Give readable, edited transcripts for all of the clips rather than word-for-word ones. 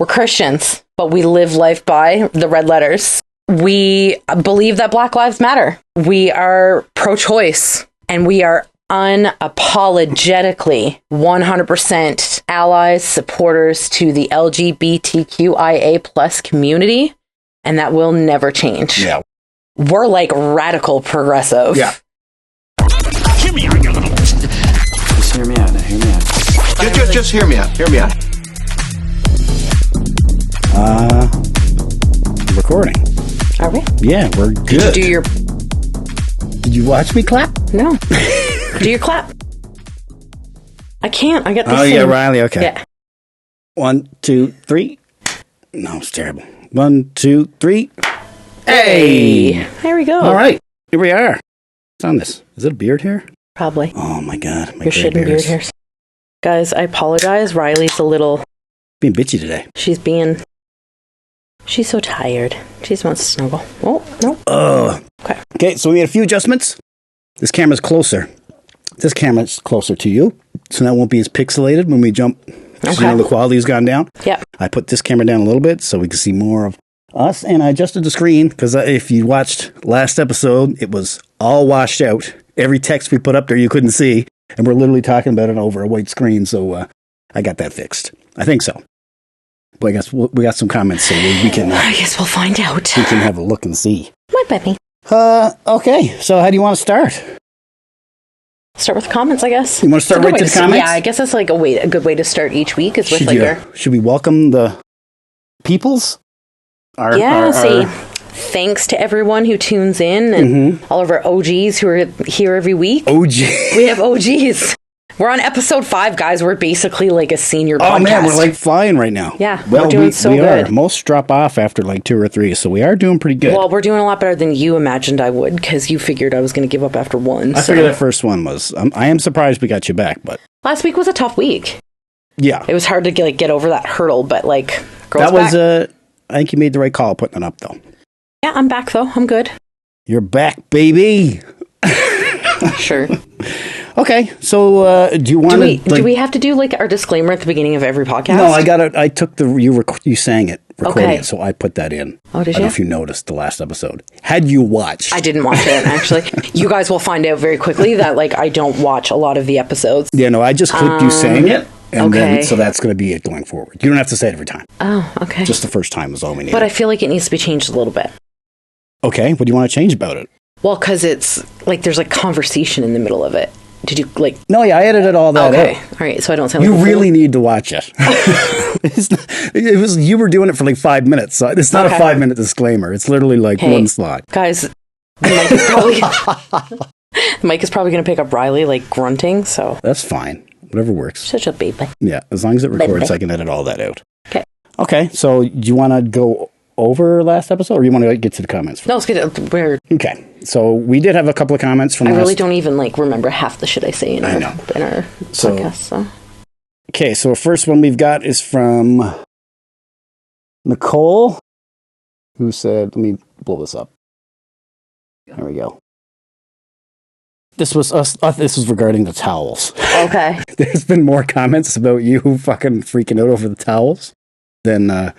We're Christians, but we live life by the red letters. We believe that Black Lives Matter. We are pro-choice, and we are unapologetically 100% allies, supporters to the LGBTQIA plus community, and that will never change. Yeah. We're like radical progressive. Yeah. Hear me out, you little... Just hear me out now. Hear me out. Just hear me out. Hear me out. Recording. Are we? Yeah, we're good. Did you do your... Did you watch me clap? No. Do your clap. I can't. I got this. Oh, yeah, Riley. Okay. Yeah. 1, 2, 3. No, it's terrible. 1, 2, 3. Hey! There we go. All right. Here we are. What's on this? Is it a beard hair? Probably. Oh, my God. My Your shit and beard hairs. Guys, I apologize. Riley's a little... Being bitchy today. She's so tired. She just wants to snuggle. Oh, no. Okay, so we had a few adjustments. This camera's closer. This camera's closer to you, so that won't be as pixelated when we jump. Okay. So, the quality's gone down. Yep. I put this camera down a little bit so we can see more of us, and I adjusted the screen because if you watched last episode, it was all washed out. Every text we put up there you couldn't see, and we're literally talking about it over a white screen, so I got that fixed. I think so. But I guess we got some comments, so we can... I guess we'll find out. We can have a look and see. My baby. Okay, so how do you want to start? Start with comments, I guess. You want to start right to the comments? Yeah, I guess that's like a good way to start each week is with Should we welcome the peoples? Thanks to everyone who tunes in and all of our OGs who are here every week. We have OGs. We're on episode 5, guys. We're basically like a senior podcast. Oh, man, we're like flying right now. Yeah, well, we're doing so good. Are. Most drop off after like 2 or 3, so we are doing pretty good. Well, we're doing a lot better than you imagined I would, because you figured I was going to give up after 1. I figured that first one was... I am surprised we got you back, but... Last week was a tough week. Yeah. It was hard to get over that hurdle, but like... That was... I think you made the right call putting it up, though. Yeah, I'm back, though. I'm good. You're back, baby! Sure. Okay, so do you want to... Do we have to do like our disclaimer at the beginning of every podcast? No, I took you sang it, recording it, so I put that in. Oh, did you? I don't know if you noticed the last episode. Had you watched? I didn't watch it, actually. You guys will find out very quickly that like I don't watch a lot of the episodes. Yeah, no, I just clipped you saying it, and then so that's going to be it going forward. You don't have to say it every time. Oh, okay. Just the first time is all we need. But I feel like it needs to be changed a little bit. Okay, what do you want to change about it? Well, because it's like there's like conversation in the middle of it. Did you like... No, yeah, I edited all that out. All right, so I don't sound like... You really need to watch it. You were doing it for like 5 minutes, so it's not a 5-minute disclaimer. It's literally like one slide. Guys, the mic is probably going to pick up Riley like grunting, so... That's fine. Whatever works. Such a baby. Yeah, as long as it records, I can edit all that out. Okay. Okay, so do you want to go over last episode, or you want to get to the comments first? No, let's get it. Okay, so we did have a couple of comments from I really don't even like remember half the shit I say in our podcast. So. Okay, so the first one we've got is from Nicole, who said, let me blow this up. There we go. This was us. This was regarding the towels. Okay. There's been more comments about you fucking freaking out over the towels than...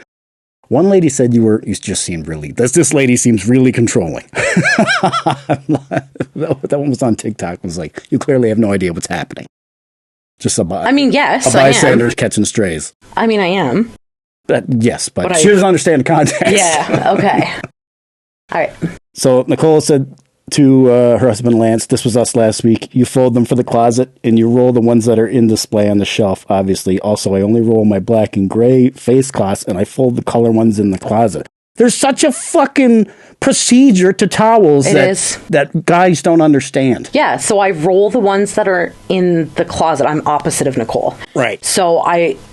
One lady said you just seemed really... This lady seems really controlling. That one was on TikTok. It was like, you clearly have no idea what's happening. Just a bystander catching strays. I mean, I am. Yes, but she doesn't understand the context. Yeah, okay. All right. So Nicole said to her husband Lance, this was us last week. You fold them for the closet and you roll the ones that are in display on the shelf, obviously. Also, I only roll my black and gray face cloths and I fold the color ones in the closet. There's such a fucking procedure to towels that guys don't understand. Yeah, so I roll the ones that are in the closet. I'm opposite of Nicole. Right. So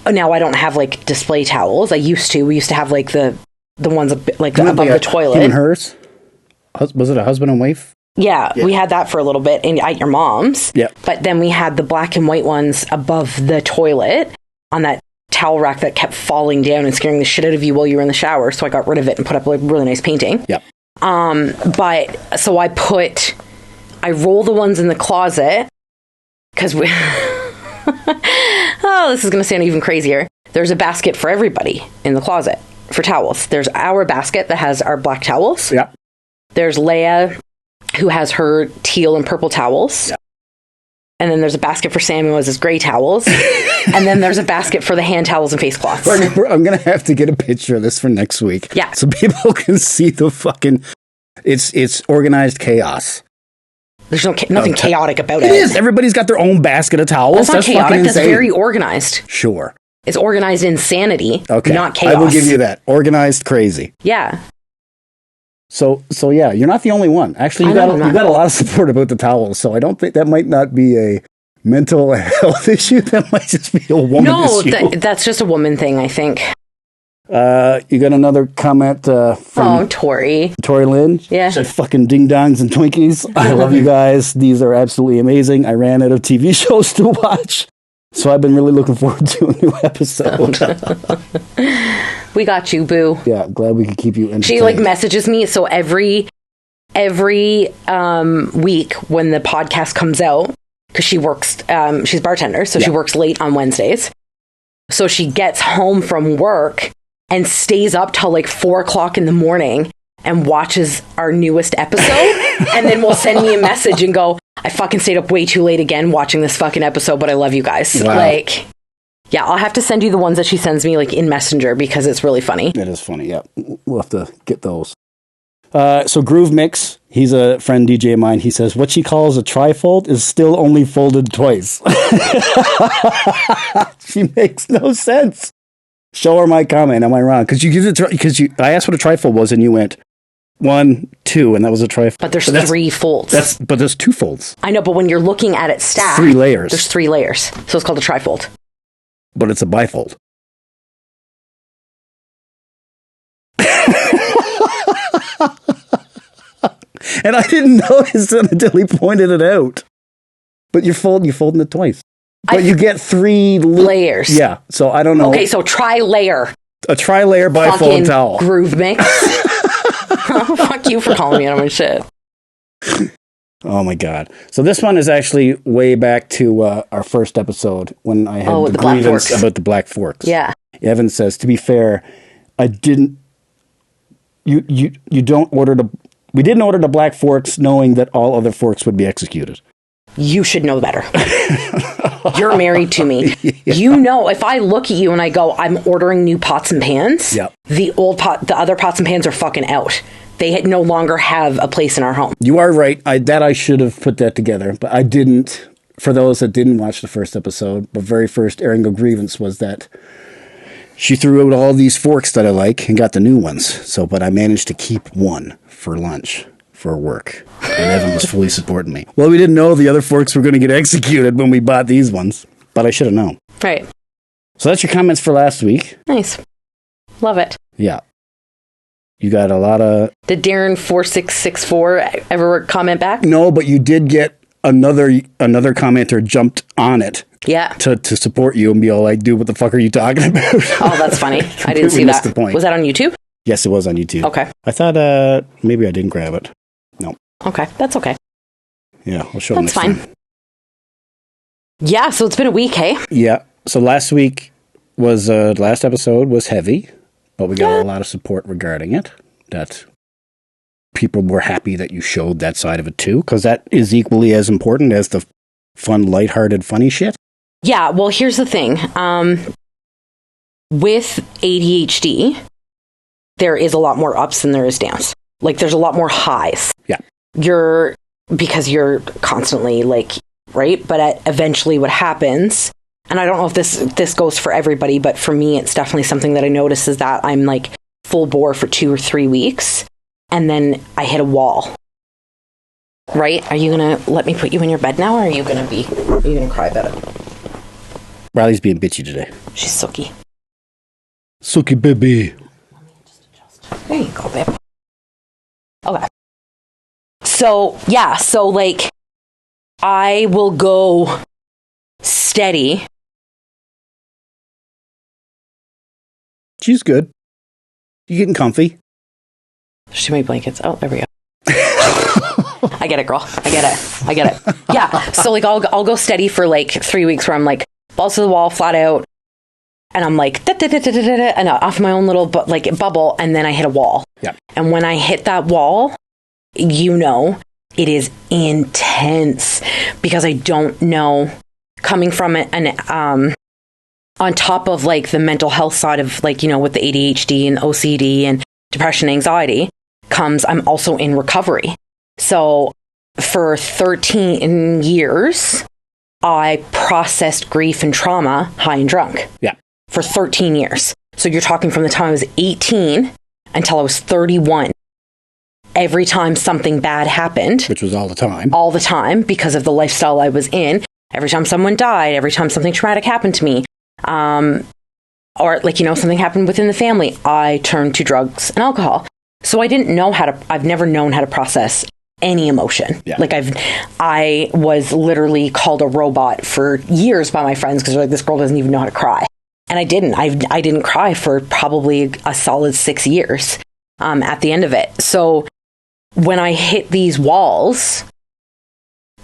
now I don't have like display towels. We used to have like the ones like above the toilet. Him and hers? Was it a husband and wife? Yeah, we had that for a little bit at your mom's. Yeah. But then we had the black and white ones above the toilet on that towel rack that kept falling down and scaring the shit out of you while you were in the shower. So I got rid of it and put up a really nice painting. Yeah. But so I roll the ones in the closet because this is going to sound even crazier. there's a basket for everybody in the closet for towels. There's our basket that has our black towels. Yeah. There's Leia, who has her teal and purple towels. Yeah. And then there's a basket for Samuel as his gray towels. And then there's a basket for the hand towels and face cloths. I'm going to have to get a picture of this for next week. Yeah. So people can see the fucking... It's organized chaos. There's nothing chaotic about it. It is. Everybody's got their own basket of towels. That's not chaotic. That's very organized. Sure. It's organized insanity, not chaos. I will give you that. Organized crazy. Yeah. So yeah, you're not the only one. Actually, you got a lot of support about the towels. So I don't think that might not be a mental health issue. That might just be a woman issue. No, that's just a woman thing, I think. You got another comment from Tori Lynn. Yeah. She said, fucking ding-dongs and Twinkies. I love you guys. These are absolutely amazing. I ran out of TV shows to watch, so I've been really looking forward to a new episode. We got you, boo. Yeah, glad we could keep you entertained. She messages me, so every week when the podcast comes out, because she works, she's a bartender, so she works late on Wednesdays. So she gets home from work and stays up till 4:00 in the morning and watches our newest episode. And then will send me a message and go, I fucking stayed up way too late again watching this fucking episode, but I love you guys. Wow. Yeah, I'll have to send you the ones that she sends me in Messenger because it's really funny. It is funny, yeah. We'll have to get those. So Groove Mix, he's a friend DJ of mine. He says, what she calls a trifold is still only folded twice. She makes no sense. Show her my comment. Am I wrong? Because I asked what a trifold was, and you went 1, 2, and that was a trifold. But there's 3 folds. But there's 2 folds. I know, but when you're looking at it stacked, 3 layers. There's 3 layers, so it's called a trifold. But it's a bifold. And I didn't notice it until he pointed it out. But you're folding it twice. But you get 3 layers. Yeah, so I don't know. Okay, so tri-layer. A tri-layer bifold towel. Groove Mix. Fuck you for calling me on my shit. Oh my God. So this one is actually way back to our first episode when I had the grievance about the black forks. Yeah. Evan says, to be fair, we didn't order the black forks knowing that all other forks would be executed. You should know better. You're married to me. Yeah. You know, if I look at you and I go, I'm ordering new pots and pans, yep. The other pots and pans are fucking out. They no longer have a place in our home. You are right. I should have put that together, but I didn't. For those that didn't watch the first episode, the very first airing of grievance was that she threw out all these forks that I like and got the new ones. So, but I managed to keep one for lunch. For work. And Evan was fully supporting me. Well, we didn't know the other forks were going to get executed when we bought these ones, but I should have known. Right. So that's your comments for last week. Nice. Love it. Yeah. You got a lot of... Did Darren 4664 ever comment back? No, but you did get another commenter jumped on it. Yeah. To support you and be all like, dude, what the fuck are you talking about? Oh, that's funny. I didn't see that. The point. Was that on YouTube? Yes, it was on YouTube. Okay. I thought maybe I didn't grab it. No. Okay, that's okay. Yeah, I'll show them next fine. time. Yeah, so it's been a week, hey? Yeah. So last episode was heavy, but we got a lot of support regarding it. That people were happy that you showed that side of it too, because that is equally as important as the fun, lighthearted, funny shit. Yeah, well, here's the thing. With ADHD, there is a lot more ups than there is downs. There's a lot more highs. Yeah. Because you're constantly right? But eventually what happens, and I don't know if this goes for everybody, but for me, it's definitely something that I notice is that I'm full bore for 2 or 3 weeks, and then I hit a wall. Right? Are you going to let me put you in your bed now, or are you going to cry about it? Riley's being bitchy today. She's sooky. Sooky baby. There you go, babe. Okay. So, yeah, I will go steady. She's good. You getting comfy? There's too many blankets. Oh, there we go. I get it, girl. I get it. Yeah. So I'll go steady for 3 weeks where I'm balls to the wall, flat out. and I'm like, and off my own little bubble, and then I hit a wall. Yeah. And when I hit that wall, it is intense because I don't know, coming from it, and on top of like the mental health side of like, with the ADHD and OCD and depression, anxiety comes, I'm also in recovery. So for 13 years, I processed grief and trauma high and drunk. Yeah. For 13 years. So you're talking from the time I was 18 until I was 31. Every time something bad happened, which was all the time because of the lifestyle I was in, every time someone died, every time something traumatic happened to me, or like, something happened within the family, I turned to drugs and alcohol. So I've never known how to process any emotion. Yeah. Like I was literally called a robot for years by my friends because they're like, this girl doesn't even know how to cry. And I didn't. I didn't cry for probably a solid 6 years at the end of it. So when I hit these walls,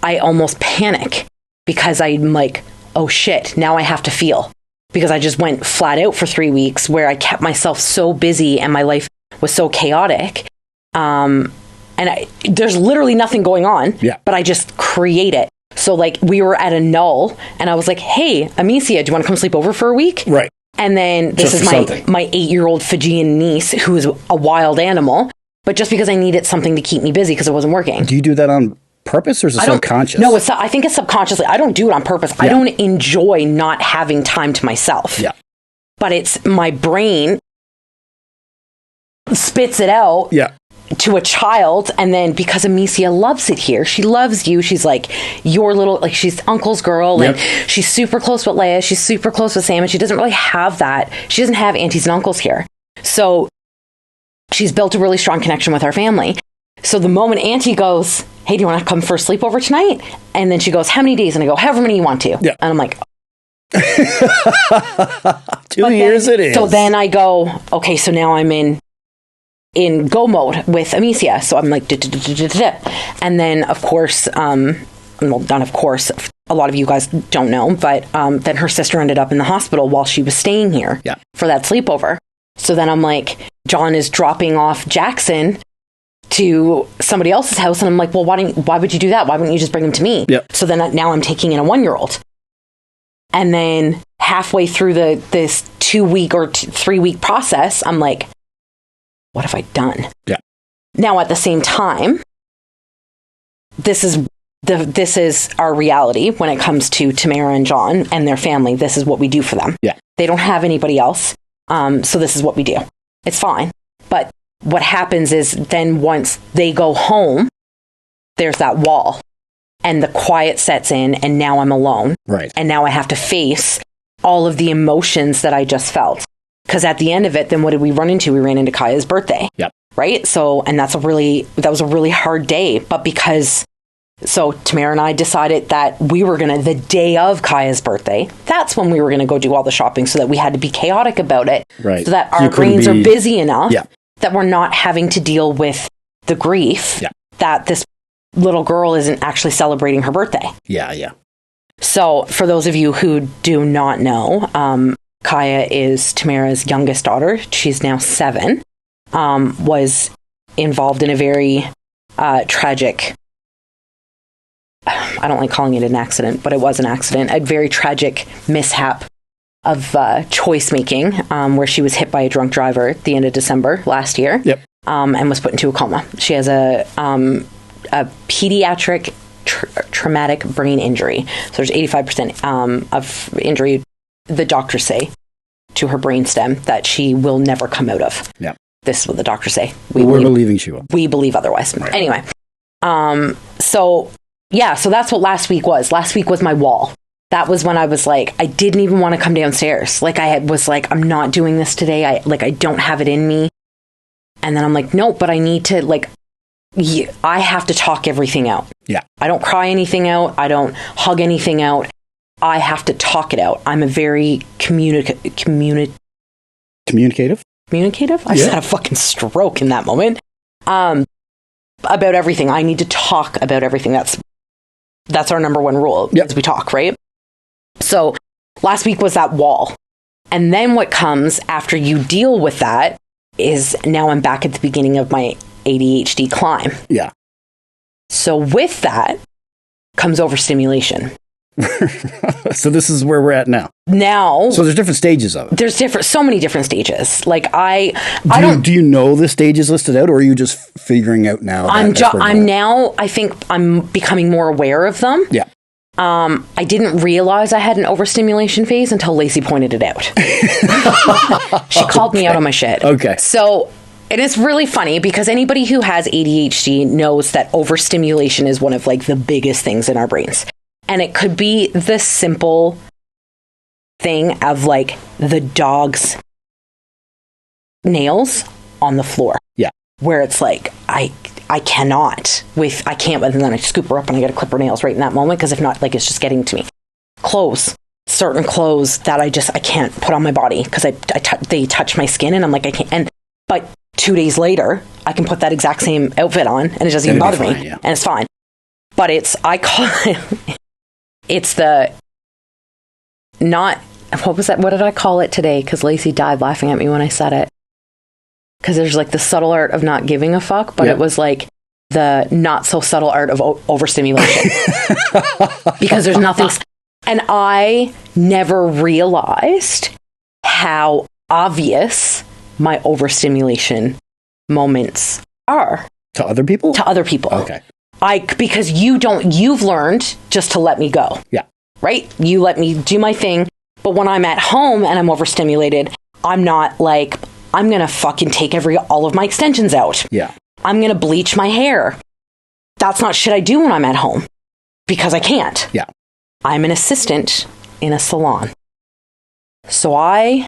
I almost panic because I'm like, oh shit, now I have to feel. Because I just went flat out for 3 weeks where I kept myself so busy and my life was so chaotic. There's literally nothing going on, but I just create it. So like we were at a null and I was like, hey, Amicia, do you want to come sleep over for a week? Right. And then this is my 8-year-old Fijian niece who is a wild animal. But just because I needed something to keep me busy because it wasn't working. Do you do that on purpose or is it subconscious? No, I think it's subconsciously. I don't do it on purpose. Yeah. I don't enjoy not having time to myself. Yeah. But it's my brain spits it out. Yeah. To a child, and then because Amicia loves it here, she loves you. She's like your little, like she's uncle's girl, and she's super close with Leia. She's super close with Sam, and she doesn't really have that. She doesn't have aunties and uncles here, so she's built a really strong connection with our family. So the moment Auntie goes, "Hey, do you want to come for a sleepover tonight?" and then she goes, "How many days?" and I go, "However many you want to," and I'm like, 2 years it is. So then I go, okay, so now I'm in go mode with Amicia. So I'm like, and then of course, well, not of course, a lot of you guys don't know, but then her sister ended up in the hospital while she was staying here for that sleepover. So then I'm like, John is dropping off Jackson to somebody else's house, and I'm like, well, why would you do that? Why wouldn't you just bring him to me? So then now I'm taking in a 1-year-old. And then halfway through this 2-week or 3-week process, I'm like, what have I done? Yeah. Now, at the same time, this is our reality when it comes to Tamara and John and their family. This is what we do for them. Yeah. They don't have anybody else. So this is what we do. It's fine. But what happens is then once they go home, there's that wall and the quiet sets in, and now I'm alone. Right. And now I have to face all of the emotions that I just felt. Because at the end of it, then what did we run into? We ran into Kaya's birthday. Yep. Right? So, and that was a really hard day. But so Tamara and I decided that we were going to, the day of Kaya's birthday, that's when we were going to go do all the shopping, so that we had to be chaotic about it. Right. So that our brains are busy enough that we're not having to deal with the grief that this little girl isn't actually celebrating her birthday. Yeah, yeah. So for those of you who do not know, Kaya is Tamara's youngest daughter. She's now 7. Was involved in a very tragic, I don't like calling it an accident, but it was an accident, a very tragic mishap of choice making, where she was hit by a drunk driver at the end of December last year. Yep. And was put into a coma. She has a pediatric traumatic brain injury. So there's 85% of injury, the doctors say, to her brainstem that she will never come out of. Yeah. This is what the doctors say. We're believing she will. We believe otherwise. Right. Anyway. So that's what last week was. Last week was my wall. That was when I was like, I didn't even want to come downstairs. Like was like, I'm not doing this today. I don't have it in me. And then I'm like, no, but I need to I have to talk everything out. Yeah. I don't cry anything out. I don't hug anything out. I have to talk it out. I'm a very communicative. Communicative? I just had a fucking stroke in that moment. About everything. I need to talk about everything. That's our number one rule. Yep. Is we talk, right? So last week was that wall. And then what comes after you deal with that is now I'm back at the beginning of my ADHD climb. Yeah. So with that comes overstimulation. So this is where we're at now. So there's different stages of it. There's so many different stages. Like do you know the stages listed out, or are you just figuring out now? I think I'm becoming more aware of them. Yeah. I didn't realize I had an overstimulation phase until Lacey pointed it out. She called me out on my shit. Okay. So it is really funny because anybody who has ADHD knows that overstimulation is one of like the biggest things in our brains. And it could be the simple thing of like the dog's nails on the floor. Yeah. Where it's like, I can't, and then I scoop her up and I got to clip her nails right in that moment, because if not, like, it's just getting to me. Certain clothes that I can't put on my body because they touch my skin and I'm like, I can't. But 2 days later, I can put that exact same outfit on and it doesn't even bother me. Yeah. And it's fine. But it's the not, what was that? What did I call it today? Because Lacey died laughing at me when I said it. Because there's like the subtle art of not giving a fuck, but It was like the not so subtle art of overstimulation. Because there's nothing. And I never realized how obvious my overstimulation moments are. To other people? To other people. Okay. Because you've learned just to let me go. Yeah. Right? You let me do my thing. But when I'm at home and I'm overstimulated, I'm not like, I'm going to fucking take all of my extensions out. Yeah. I'm going to bleach my hair. That's not shit I do when I'm at home because I can't. Yeah. I'm an assistant in a salon. So I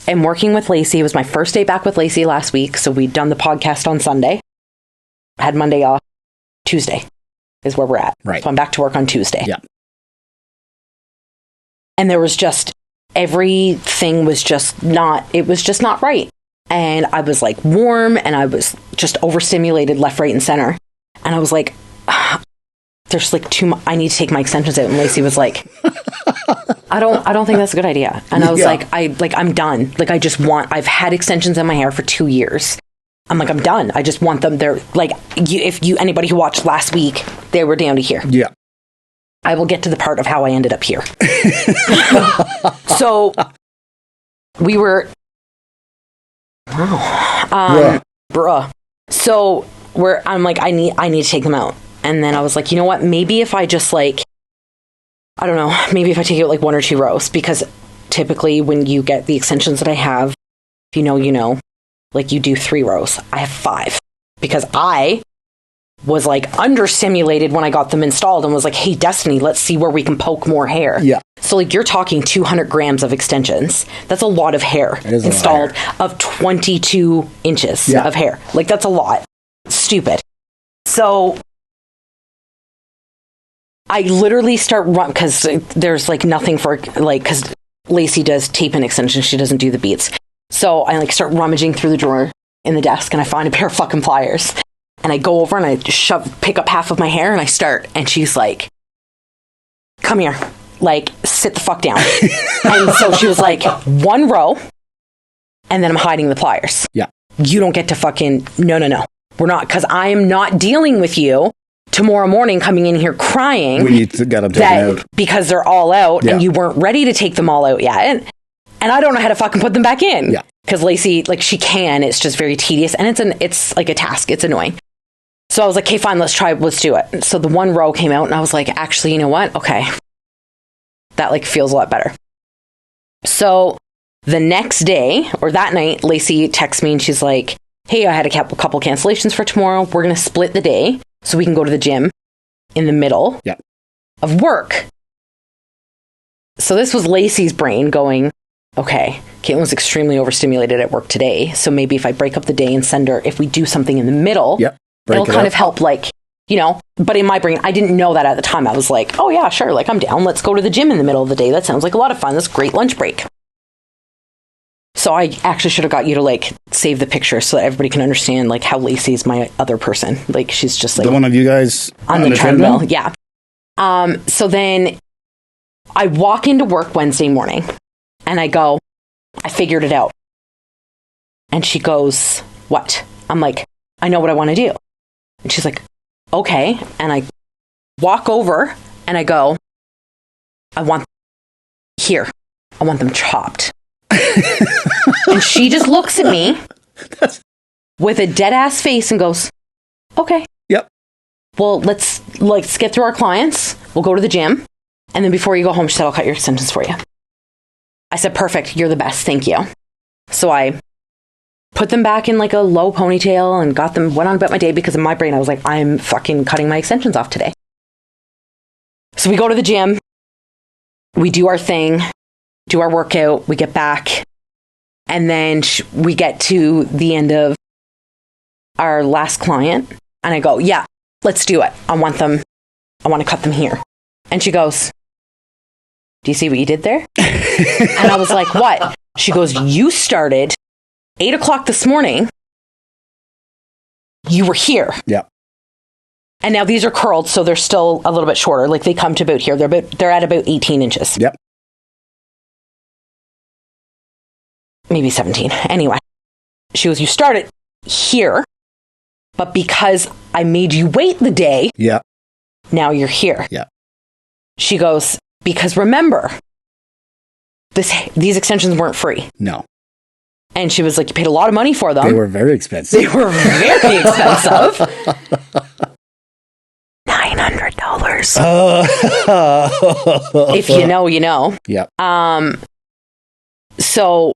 am working with Lacey. It was my first day back with Lacey last week. So we'd done the podcast on Sunday. I had Monday off. Tuesday is where we're at. Right. So I'm back to work on Tuesday. Yeah. And there was just, everything was just not right. And I was like warm and I was just overstimulated left, right, and center. And I was like, there's like too much, I need to take my extensions out. And Lacey was like, I don't think that's a good idea. And I was like, I'm done. Like, I've had extensions in my hair for 2 years. I'm like, I'm done. I just want them. They're like, anybody who watched last week, they were down to here. Yeah. I will get to the part of how I ended up here. So we were, bruh. So I'm like, I need to take them out. And then I was like, you know what? Maybe if I just like, I don't know, maybe if I take out like 1 or 2 rows, because typically when you get the extensions that I have, if you know, like you do 3 rows. I have 5 because I was like understimulated when I got them installed and was like, hey, Destiny, let's see where we can poke more hair. Yeah. So like you're talking 200 grams of extensions. That's a lot of hair installed of 22 inches of hair. Like that's a lot. Stupid. So I literally start because there's like nothing for like, because Lacey does tape and extensions. She doesn't do the beads. So I like start rummaging through the drawer in the desk and I find a pair of fucking pliers and I go over and I pick up half of my hair and I start, and she's like, come here, like sit the fuck down. And so she was like, 1 row and then I'm hiding the pliers. Yeah. You don't get to fucking, no. We're not, because I am not dealing with you tomorrow morning coming in here crying. We need to get them taken out. Because they're all out and you weren't ready to take them all out yet. And I don't know how to fucking put them back in. Yeah. Because Lacey, like she can, it's just very tedious. And it's like a task. It's annoying. So I was like, okay, fine, let's do it. So the 1 row came out and I was like, actually, you know what? Okay. That like feels a lot better. So the next day or that night, Lacey texts me and she's like, hey, I had a couple cancellations for tomorrow. We're going to split the day so we can go to the gym in the middle of work. So this was Lacey's brain going, okay, Caitlin was extremely overstimulated at work today. So maybe if I break up the day and send her, if we do something in the middle, it'll kind of help, like, you know. But in my brain, I didn't know that at the time. I was like, oh yeah, sure. Like I'm down. Let's go to the gym in the middle of the day. That sounds like a lot of fun. That's a great lunch break. So I actually should have got you to like save the picture so that everybody can understand like how Lacey's my other person. Like she's just like the one of you guys on the treadmill. Yeah. So then I walk into work Wednesday morning And I go, I figured it out. And she goes, what? I'm like, I know what I want to do. And she's like, okay. And I walk over and I go, I want them chopped. And she just looks at me with a dead ass face and goes, okay. Yep. Well, let's get through our clients. We'll go to the gym. And then before you go home, she said, I'll cut your extensions for you. I said, perfect. You're the best. Thank you. So I put them back in like a low ponytail and went on about my day, because in my brain, I was like, I'm fucking cutting my extensions off today. So we go to the gym. We do our thing, do our workout. We get back. And then we get to the end of our last client. And I go, yeah, let's do it. I want to cut them here. And she goes, do you see what you did there? And I was like, what? She goes, you started 8 o'clock this morning. You were here. Yeah. And now these are curled, so they're still a little bit shorter. Like they come to about here. They're at about 18 inches. Yep. Maybe 17. Anyway, she goes, you started here, but because I made you wait the day, yeah, now you're here. Yeah. She goes, because remember, these extensions weren't free. No. And she was like, you paid a lot of money for them. They were very expensive. They were very expensive. $900. If you know, you know. Yeah. So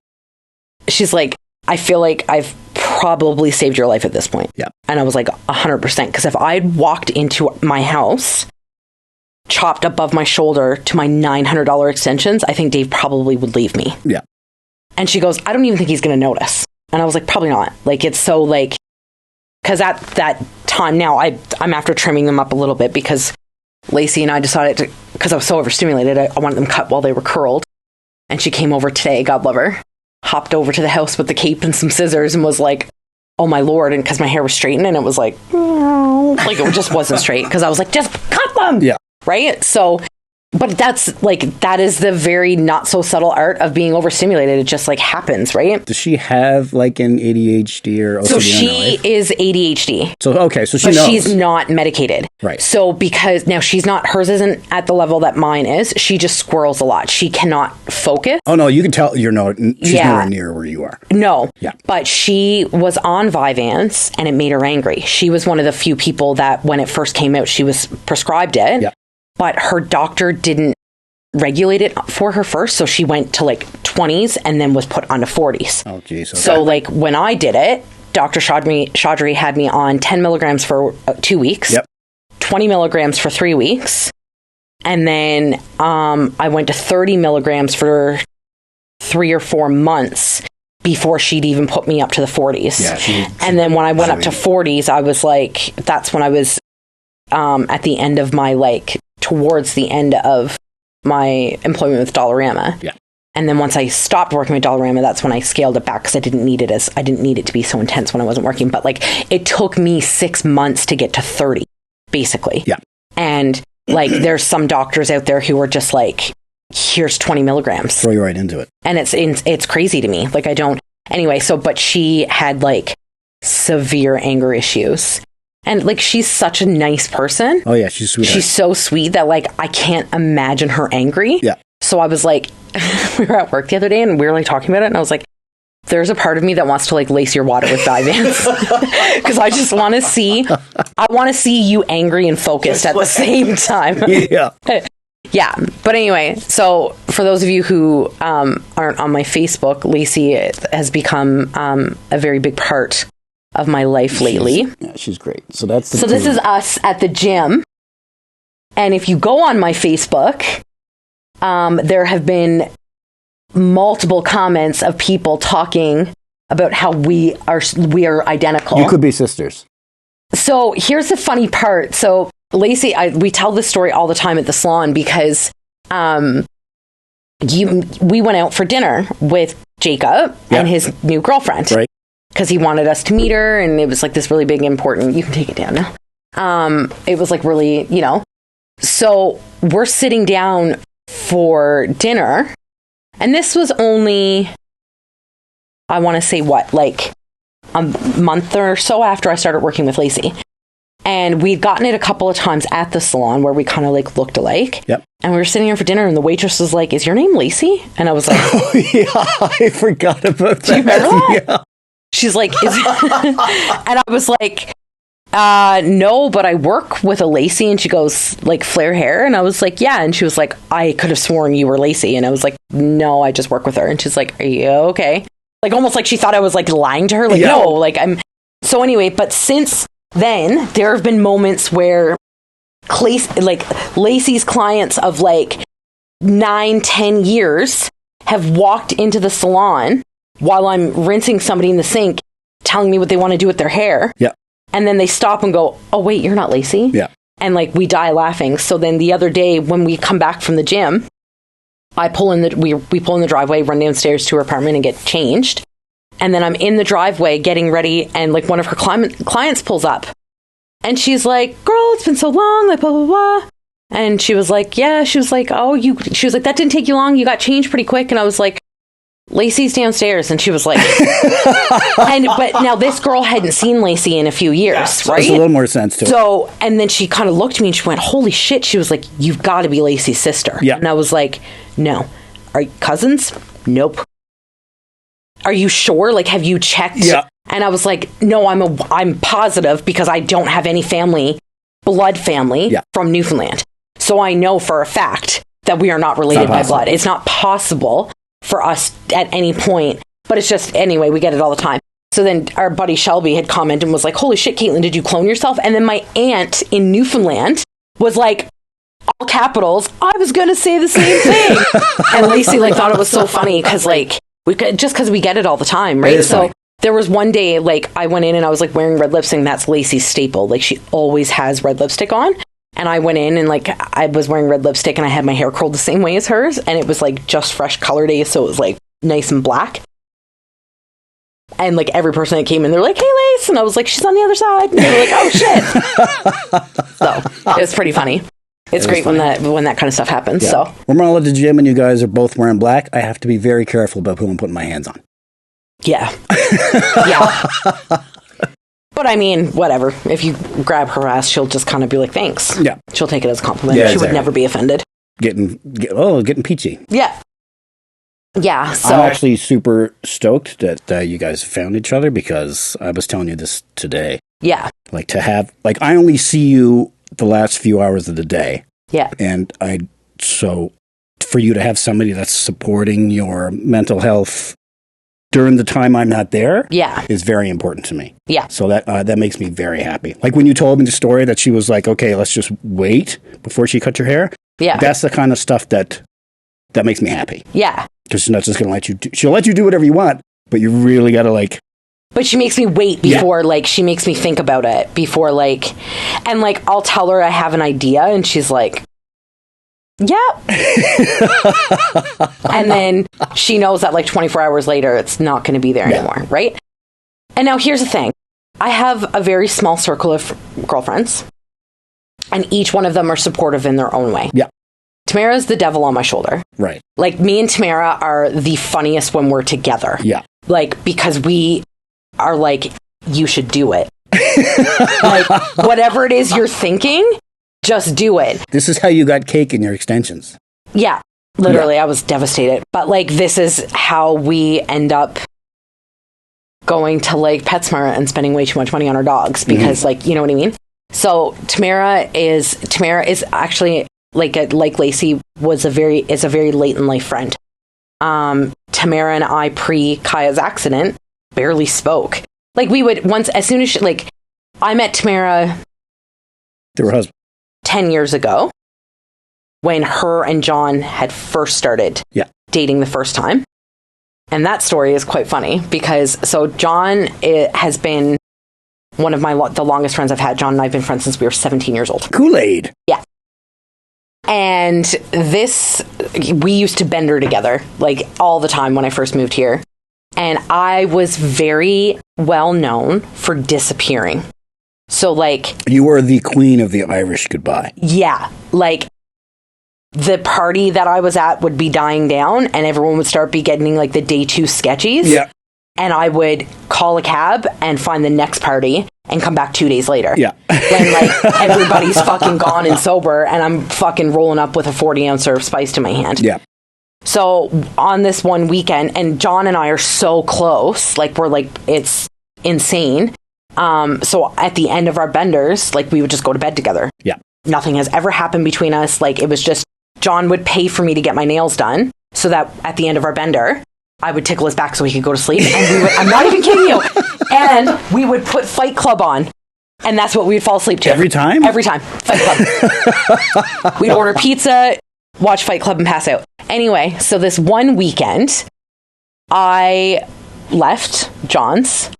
she's like, I feel like I've probably saved your life at this point. Yeah. And I was like, 100%. Because if I'd walked into my house, chopped above my shoulder to my $900 extensions, I think Dave probably would leave me. Yeah. And she goes, I don't even think he's going to notice. And I was like, probably not. Like, it's so like, because at that time now, I'm after trimming them up a little bit, because Lacey and I decided to, because I was so overstimulated, I wanted them cut while they were curled. And she came over today, God love her, hopped over to the house with the cape and some scissors and was like, oh my Lord. And because my hair was straightened and it was like, like it just wasn't straight, because I was like, just cut them. Yeah. Right. So, but that's like, that is the very not so subtle art of being overstimulated. It just like happens, right? Does she have like an ADHD or OCD? So she is ADHD. So, okay. So she but knows. She's not medicated. Right. So because now hers isn't at the level that mine is. She just squirrels a lot. She cannot focus. Oh no, you can tell she's nowhere near where you are. No. Yeah. But she was on Vyvanse and it made her angry. She was one of the few people that when it first came out, she was prescribed it. Yeah. But her doctor didn't regulate it for her first. So she went to like 20s and then was put onto 40s. Oh, geez. Okay. So like when I did it, Dr. Chaudhry had me on 10 milligrams for 2 weeks, yep. 20 milligrams for 3 weeks. And then I went to 30 milligrams for 3 or 4 months before she'd even put me up to the 40s. Yeah, and then when I went up to 40s, I was like, that's when I was at the end of my towards the end of my employment with Dollarama. Yeah. And then once I stopped working with Dollarama, that's when I scaled it back, because I didn't need it to be so intense when I wasn't working. But it took me 6 months to get to 30, basically. Yeah. And there's some doctors out there who are just like, here's 20 milligrams. Throw you right into it. And it's crazy to me. Anyway, but she had severe anger issues. And she's such a nice person. Oh yeah, she's sweet. She's so sweet that I can't imagine her angry. Yeah. So I was like, we were at work the other day and we were talking about it, and I was like, there's a part of me that wants to lace your water with Vyvanse, because I just want to see you angry and focused at the same time. Yeah. Yeah. But anyway, so for those of you who aren't on my Facebook, Lacey has become a very big part of my life lately. She's great. So that's this is us at the gym. And if you go on my Facebook, there have been multiple comments of people talking about how we are identical. You could be sisters. So here's the funny part. So Lacey, we tell this story all the time at the salon, because we went out for dinner with Jacob and his new girlfriend. Right. Because he wanted us to meet her, and it was this really big, important, you can take it down now. It was really, So we're sitting down for dinner, And this was only, I want to say like a month or so after I started working with Lacey. And we'd gotten it a couple of times at the salon where we kind of like looked alike. Yep. And we were sitting there for dinner and the waitress was like, "Is your name Lacey?" And I was like, "Oh yeah, I forgot about that." Do you remember that? Yeah. She's like, and I was like, "No, but I work with a Lacey." And she goes, "Like Flare hair?" And I was like, "Yeah." And she was like, "I could have sworn you were Lacey." And I was like, "No, I just work with her." And she's like, "Are you okay?" Like almost like she thought I was like lying to her. Like, no, like I'm. So anyway, but since then, there have been moments where Lacey's clients of like 9-10 years have walked into the salon while I'm rinsing somebody in the sink, telling me what they want to do with their hair. Yeah. And then they stop and go, "Oh, wait, you're not Lacey?" Yeah. And like we die laughing. So then the other day when we come back from the gym, we pull in the driveway, run downstairs to her apartment and get changed. And then I'm in the driveway getting ready, and like one of her clients pulls up. And she's like, "Girl, it's been so long, like blah, blah, blah." And she was like, "Yeah." She was like, she was like, "That didn't take you long. You got changed pretty quick." And I was like, "Lacey's downstairs." And she was like, but now this girl hadn't seen Lacey in a few years, right? There's a little more sense to it. So, and then she kind of looked at me and she went, "Holy shit." She was like, "You've got to be Lacey's sister." Yeah. And I was like, "No." "Are you cousins?" "Nope." "Are you sure? Like, have you checked?" Yeah. And I was like, "No, I'm positive because I don't have any blood family from Newfoundland. So I know for a fact that we are not related by blood. It's not possible for us at any point." But it's just, anyway, we get it all the time. So then our buddy Shelby had commented and was like, "Holy shit, Caitlin, did you clone yourself?" And then my aunt in Newfoundland was like, all capitals, "I was going to say the same thing." And Lacey like thought it was so funny because like, just because we get it all the time, right? So funny. There was one day, like, I went in and I was like wearing red lipstick, and that's Lacey's staple. Like, she always has red lipstick on. And I went in and like I was wearing red lipstick and I had my hair curled the same way as hers, and it was like just fresh color day, so it was like nice and black. And like every person that came in, they're like, "Hey, Lace," and I was like, "She's on the other side." And they were like, "Oh shit!" So it was pretty funny. It's great when that kind of stuff happens. Yeah. So when we're all at the gym and you guys are both wearing black, I have to be very careful about who I'm putting my hands on. Yeah. Yeah. But I mean, whatever. If you grab her ass, she'll just kind of be like, "Thanks." Yeah. She'll take it as a compliment. Yeah, she would never be offended. Getting peachy. Yeah. Yeah. So I'm actually super stoked that you guys found each other, because I was telling you this today. Yeah. Like to have, like, I only see you the last few hours of the day. Yeah. And so for you to have somebody that's supporting your mental health during the time I'm not there, is very important to me. Yeah. So that makes me very happy. Like when you told me the story that she was like, "Okay, let's just wait before she cut your hair." Yeah. That's the kind of stuff that makes me happy. Yeah. Because she's not just going to let you she'll let you do whatever you want, but you really got to like. But she makes me wait before, like, she makes me think about it before, like, and like, I'll tell her I have an idea and she's like, "Yep." And then she knows that like 24 hours later, it's not going to be there anymore. Right. And now here's the thing. I have a very small circle of girlfriends, and each one of them are supportive in their own way. Yeah. Tamara's the devil on my shoulder. Right. Like, me and Tamara are the funniest when we're together. Yeah. Like, because we are like, "You should do it." Like, whatever it is you're thinking, just do it. This is how you got cake in your extensions. Yeah. Literally, I was devastated. But like, this is how we end up going to like PetSmart and spending way too much money on our dogs because like, you know what I mean? So Tamara is actually like Lacey is a very late in life friend. Tamara and I, pre Kaya's accident, barely spoke. Like, we would once, as soon as I met Tamara, they were husbands 10 years ago, when her and John had first started dating the first time. And that story is quite funny because, so John has been one of the longest friends I've had. John and I have been friends since we were 17 years old. Kool-Aid. Yeah. And we used to bender together, like, all the time when I first moved here. And I was very well known for disappearing. So, like... You were the queen of the Irish goodbye. Yeah. Like, the party that I was at would be dying down and everyone would start be getting like the day 2 sketchies. Yeah. And I would call a cab and find the next party and come back 2 days later. Yeah. When like everybody's fucking gone and sober and I'm fucking rolling up with a 40-ounce of spice to my hand. Yeah. So on this one weekend, and John and I are so close, like we're like, it's insane. So at the end of our benders, like we would just go to bed together. Yeah. Nothing has ever happened between us. Like it was just, John would pay for me to get my nails done so that at the end of our bender, I would tickle his back so he could go to sleep. And we would, I'm not even kidding you. And we would put Fight Club on. And that's what we would fall asleep to. Every time? Every time. Fight Club. We'd order pizza, watch Fight Club, and pass out. Anyway, so this one weekend, I left John's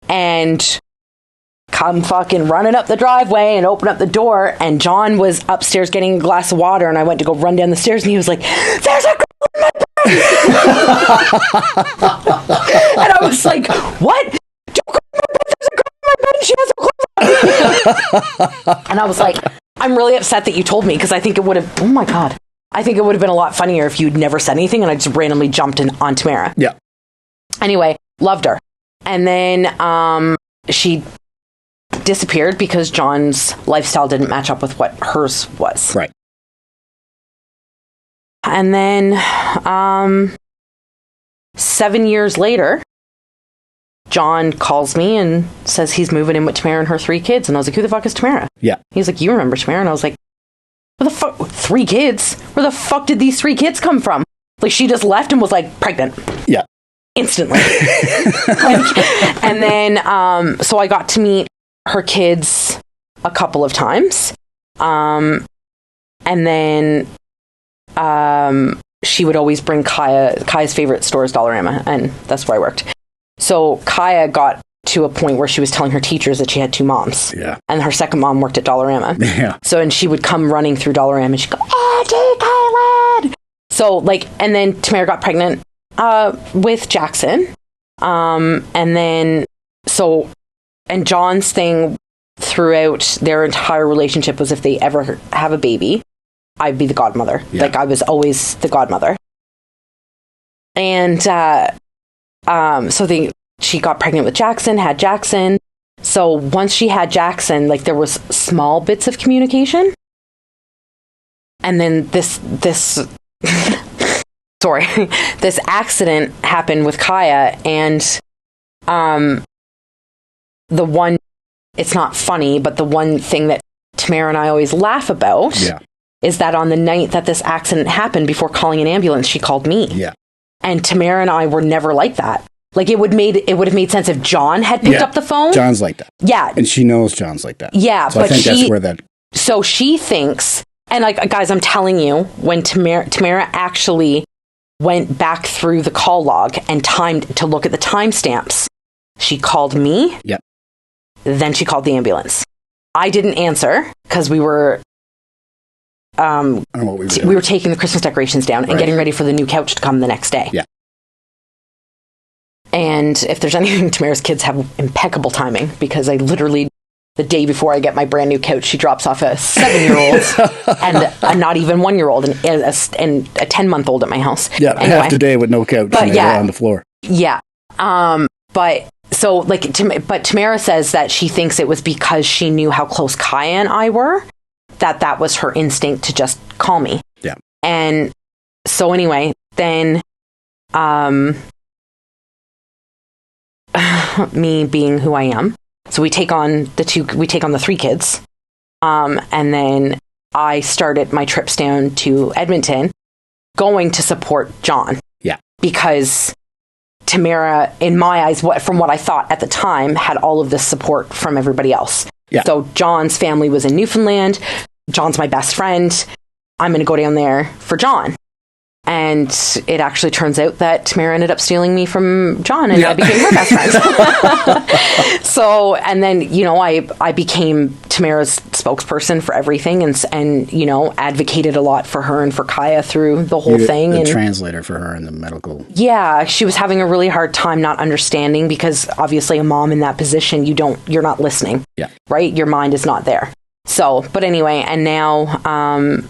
and come fucking running up the driveway and open up the door. And John was upstairs getting a glass of water. And I went to go run down the stairs. And he was like, there's a girl in my bed. And I was like, what? Don't go in my bed. There's a girl in my bed. She has her clothes on. And I was like, I'm really upset that you told me because I think it would have, oh my God. I think it would have been a lot funnier if you'd never said anything and I just randomly jumped on Tamara. Yeah. Anyway, loved her. And then she disappeared because John's lifestyle didn't match up with what hers was. Right. And then 7 years later, John calls me and says he's moving in with Tamara and her 3 kids. And I was like, who the fuck is Tamara? Yeah. He's like, you remember Tamara? And I was like, where the fuck? 3 kids? Where the fuck did these 3 kids come from? Like, she just left and was like pregnant. Yeah. Instantly. And then, so I got to meet her kids a couple of times. And then, she would always bring Kaya's favorite store is Dollarama, and that's where I worked. So Kaya got to a point where she was telling her teachers that she had 2 moms. Yeah. And her second mom worked at Dollarama. Yeah. So, and she would come running through Dollarama and she'd go, Auntie Kylan! So, like, and then Tamara got pregnant with Jackson. And then, so, and John's thing throughout their entire relationship was if they ever have a baby, I'd be the godmother. Yeah. Like, I was always the godmother. And so she got pregnant with Jackson, had Jackson. So once she had Jackson, like there was small bits of communication. And then this sorry, this accident happened with Kaya, and the one, it's not funny, but the one thing that Tamara and I always laugh about is that on the night that this accident happened, before calling an ambulance, she called me. Yeah. And Tamara and I were never like that. Like, it would have made sense if John had picked up the phone. John's like that. Yeah. And she knows John's like that. Yeah. So I think that's where that... So she thinks, and like, guys, I'm telling you, when Tamara actually went back through the call log and timed to look at the timestamps, she called me. Yep. Then she called the ambulance. I didn't answer because we were... I don't know what we were doing. We were taking the Christmas decorations down and getting ready for the new couch to come the next day. Yeah. And if there's anything, Tamara's kids have impeccable timing, because I literally, the day before I get my brand new couch, she drops off a 7-year-old and a not even 1-year-old and a 10-month-old at my house. Yeah, anyway, half the day with no couch and on the floor. Yeah. But so like, but Tamara says that she thinks it was because she knew how close Kaya and I were, that was her instinct to just call me. Yeah. And so anyway, then me being who I am, so we take on the 3 kids, and then I started my trips down to Edmonton, going to support John. Yeah. Because Tamara, in my eyes, from what I thought at the time, had all of this support from everybody else. Yeah. So John's family was in Newfoundland. John's my best friend. I'm going to go down there for John. And it actually turns out that Tamara ended up stealing me from John, and I became her best friend. So, and then, you know, I became Tamara's spokesperson for everything, and you know, advocated a lot for her and for Kaya through the whole thing. The and translator for her in the medical. Yeah, she was having a really hard time not understanding, because obviously a mom in that position, you're not listening. Yeah. Right? Your mind is not there. So, but anyway, and now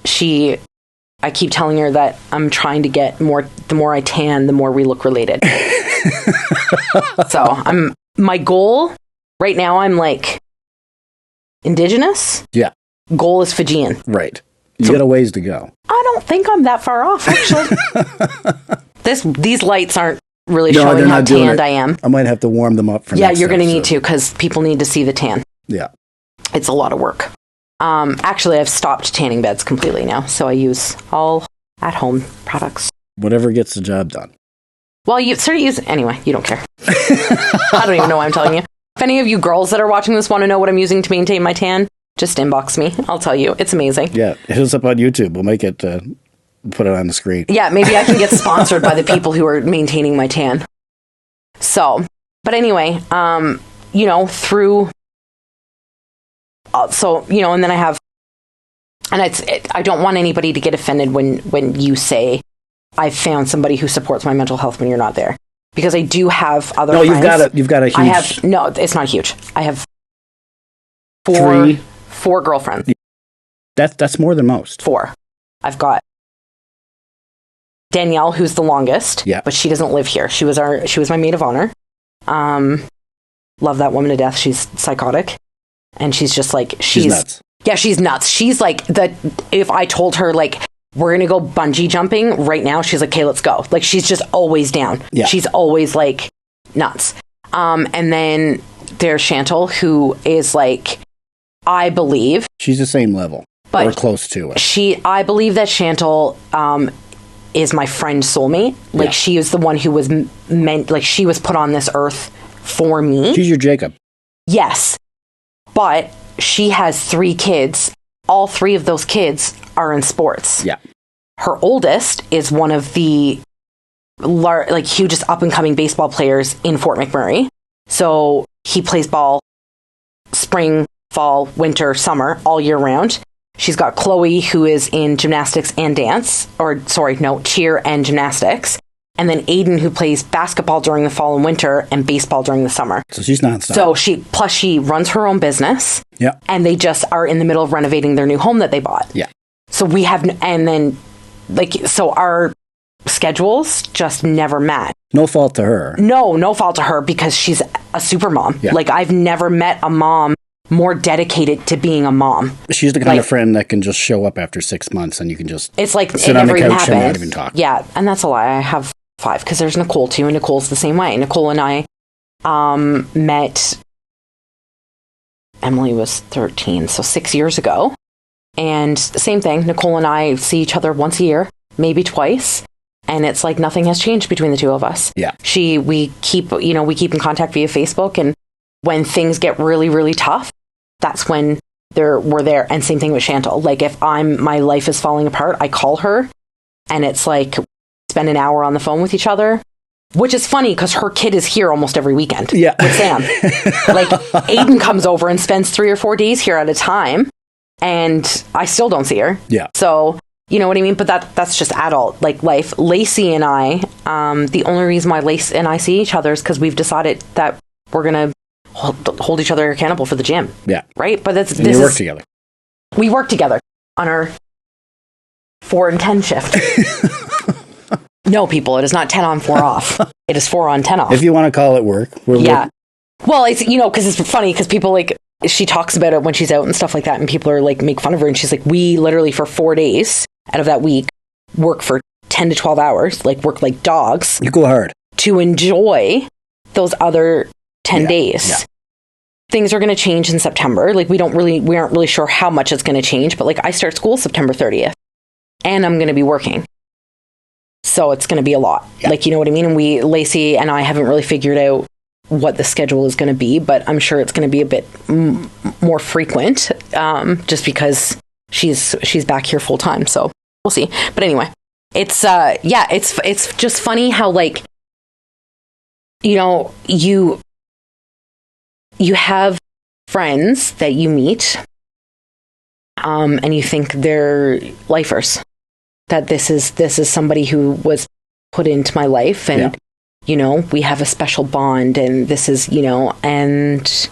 she I keep telling her that I'm trying to get more, the more I tan, the more we look related. So my goal right now, I'm like Indigenous. Yeah. Goal is Fijian. Right. You got a ways to go. I don't think I'm that far off, actually. These lights aren't really showing how tanned I am. I might have to warm them up for Yeah, you're going to need to, because people need to see the tan. Yeah. It's a lot of work. Actually, I've stopped tanning beds completely now, so I use all at-home products. Whatever gets the job done. Well, you sort of use... Anyway, you don't care. I don't even know why I'm telling you. If any of you girls that are watching this want to know what I'm using to maintain my tan, just inbox me. I'll tell you. It's amazing. Yeah, hit us up on YouTube. We'll make it... put it on the screen. Yeah, maybe I can get sponsored by the people who are maintaining my tan. So, but anyway, through... and then I have... And I don't want anybody to get offended when you say, I've found somebody who supports my mental health when you're not there. Because I do have other friends. No, you've got a huge... No, it's not huge. I have four girlfriends. That's more than most. 4. I've got Danielle, who's the longest. Yeah. But she doesn't live here. She was my maid of honor. Love that woman to death. She's psychotic. And she's just like... She's nuts. Yeah, she's nuts. She's like... If I told her, like... We're going to go bungee jumping right now. She's like, okay, let's go. Like, she's just always down. Yeah. She's always like nuts. And then there's Chantal, who is like, I believe. She's the same level. Or close to it. I believe that Chantal is my friend's soulmate. Like, she is the one who was meant, like, she was put on this earth for me. She's your Jacob. Yes. But she has 3 kids. All 3 of those kids are in sports. Yeah. Her oldest is one of the hugest up-and-coming baseball players in Fort McMurray. So he plays ball spring, fall, winter, summer, all year round. She's got Chloe, who is in gymnastics and dance. Cheer and gymnastics. And then Aiden, who plays basketball during the fall and winter and baseball during the summer. So she's nonstop. So she runs her own business. Yeah. And they just are in the middle of renovating their new home that they bought. Yeah. So so our schedules just never match. No fault to her. No fault to her, because she's a super mom. Yeah. Like, I've never met a mom more dedicated to being a mom. She's the kind of friend that can just show up after 6 months and you can just sit on the couch and not even talk. Yeah, and that's a lie. I have 5, because there's Nicole too, and Nicole's the same way. Nicole and I met... Emily was 13, so 6 years ago. And same thing, Nicole and I see each other once a year, maybe twice. And it's like nothing has changed between the 2 of us. Yeah. We keep in contact via Facebook, and when things get really, really tough, that's when we're there. And same thing with Chantal. Like, if my life is falling apart, I call her, and it's like, spend an hour on the phone with each other. Which is funny, because her kid is here almost every weekend. Yeah. With Sam. Like, Aiden comes over and spends 3 or 4 days here at a time, and I still don't see her. Yeah. So, you know what I mean? But that's just adult, like, life. Lacey and I, the only reason why Lacey and I see each other is because we've decided that we're going to hold each other accountable for the gym. Yeah. Right? But you work together. We work together on our 4 and 10 shift. No, people, it is not 10 on, 4 off. It is 4 on, 10 off. If you want to call it work. Yeah. Well, it's, because it's funny, because people, like, she talks about it when she's out and stuff like that, and people are like, make fun of her, and she's like, we literally for 4 days out of that week work for 10 to 12 hours, like, work like dogs. You go hard. To enjoy those other 10 days. Yeah. Things are going to change in September. Like, we aren't really sure how much it's going to change, but, like, I start school September 30th, and I'm going to be working. So it's going to be a lot. Yeah. Like, you know what I mean? And Lacey and I haven't really figured out what the schedule is going to be, but I'm sure it's going to be a bit more frequent, just because she's back here full time. So we'll see. But anyway, it's just funny how, like, you have friends that you meet, and you think they're lifers. That this is somebody who was put into my life, and we have a special bond, and this is, and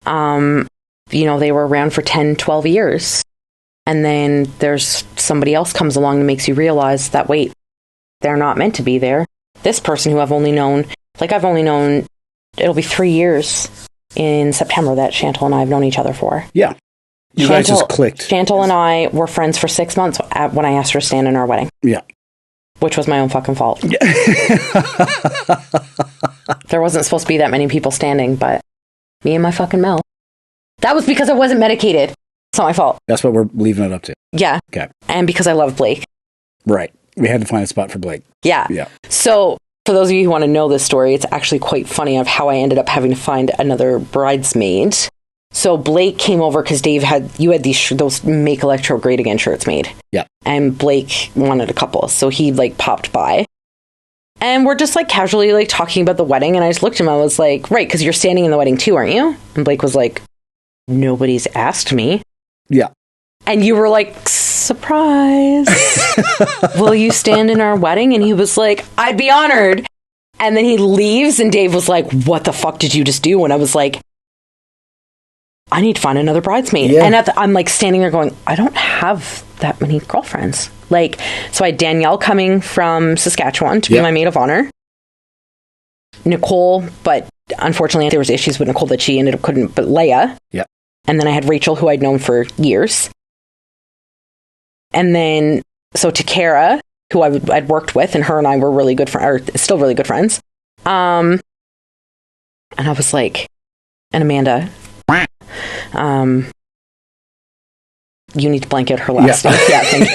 they were around for 10, 12 years, And then there's somebody else comes along and makes you realize that, wait, they're not meant to be there. This person who I've only known, it'll be 3 years in September that Chantal and I have known each other for. Yeah. You guys just clicked. Chantal and I were friends for 6 months when I asked her to stand in our wedding. Yeah. Which was my own fucking fault. Yeah. There wasn't supposed to be that many people standing, but me and my fucking Mel. That was because I wasn't medicated. It's not my fault. That's what we're leaving it up to. Yeah. Okay. And because I love Blake. Right. We had to find a spot for Blake. Yeah. Yeah. So, for those of you who want to know this story, it's actually quite funny of how I ended up having to find another bridesmaid. So Blake came over because Dave had those Make Electro Great Again shirts made. Yeah. And Blake wanted a couple. So he popped by. And we're just casually talking about the wedding. And I just looked at him. I was like, right, because you're standing in the wedding too, aren't you? And Blake was like, nobody's asked me. Yeah. And you were like, surprise. Will you stand in our wedding? And he was like, I'd be honored. And then he leaves and Dave was like, what the fuck did you just do? And I was like, I need to find another bridesmaid. Yeah. And I'm standing there going, I don't have that many girlfriends. So I had Danielle coming from Saskatchewan to be my maid of honor. Nicole, but unfortunately there was issues with Nicole that she ended up couldn't, but Leia. Yeah. And then I had Rachel, who I'd known for years. And then, so Takara, who I'd worked with, and her and I were really good friends, or still really good friends. And I was like, and Amanda, you need to blank out her last name. Yeah, thank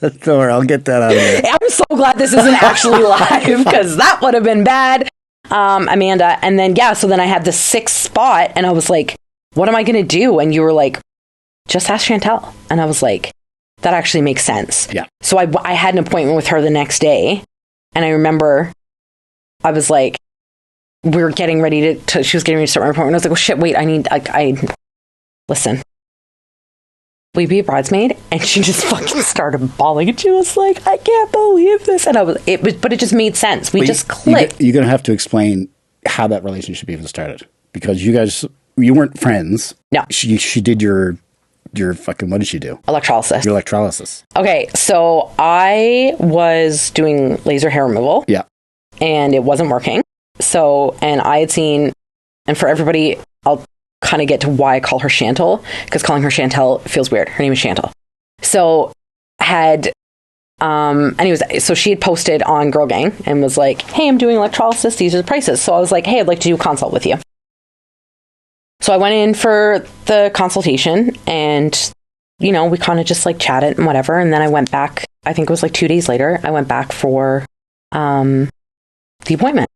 you. Don't worry, I'll get that out of there. I'm so glad this isn't actually live, because that would have been bad. Amanda. And then, so then I had the 6th spot, and I was like, what am I going to do? And you were like, just ask Chantal. And I was like, that actually makes sense. Yeah. So I had an appointment with her the next day. And I remember I was like, we were getting ready to she was getting ready to start my appointment. I was like, well, shit, wait, listen, will you be a bridesmaid? And she just fucking started bawling. And she was like, I can't believe this. And but it just made sense. We just clicked. You're going to have to explain how that relationship even started. Because you weren't friends. No. She did your fucking, what did she do? Electrolysis. Your electrolysis. Okay, so I was doing laser hair removal. Yeah. And it wasn't working. So, and I had seen, and for everybody, I'll kind of get to why I call her Chantal, because calling her Chantal feels weird. Her name is Chantal. So, so she had posted on Girl Gang and was like, hey, I'm doing electrolysis. These are the prices. So I was like, hey, I'd like to do a consult with you. So I went in for the consultation and, we kind of just chatted and whatever. And then I went back, I think it was 2 days later, I went back for the appointment.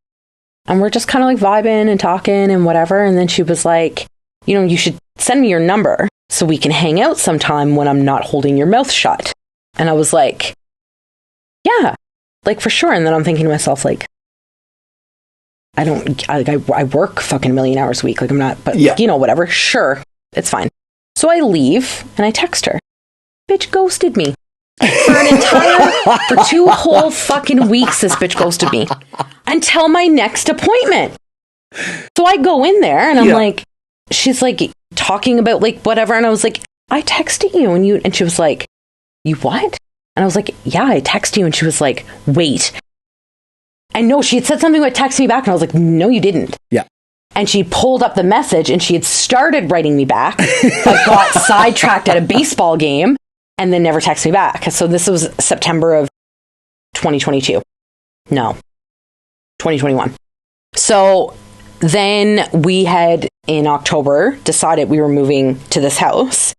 And we're just kind of vibing and talking and whatever. And then she was like, you should send me your number so we can hang out sometime when I'm not holding your mouth shut. And I was like, yeah, for sure. And then I'm thinking to myself, I work fucking 1 million hours a week. I'm not, but whatever. Sure. It's fine. So I leave and I text her. Bitch ghosted me. For 2 whole fucking weeks, this bitch ghosted me until my next appointment. So I go in there and I'm like, she's talking about whatever. And I was like, I texted you and she was like, you what? And I was like, yeah, I texted you. And she was like, wait. I know she had said something about texting me back. And I was like, no, you didn't. Yeah. And she pulled up the message and she had started writing me back, but got sidetracked at a baseball game. And then never texted me back. So this was September of 2022. No, 2021. So then we had, in October, decided we were moving to this house.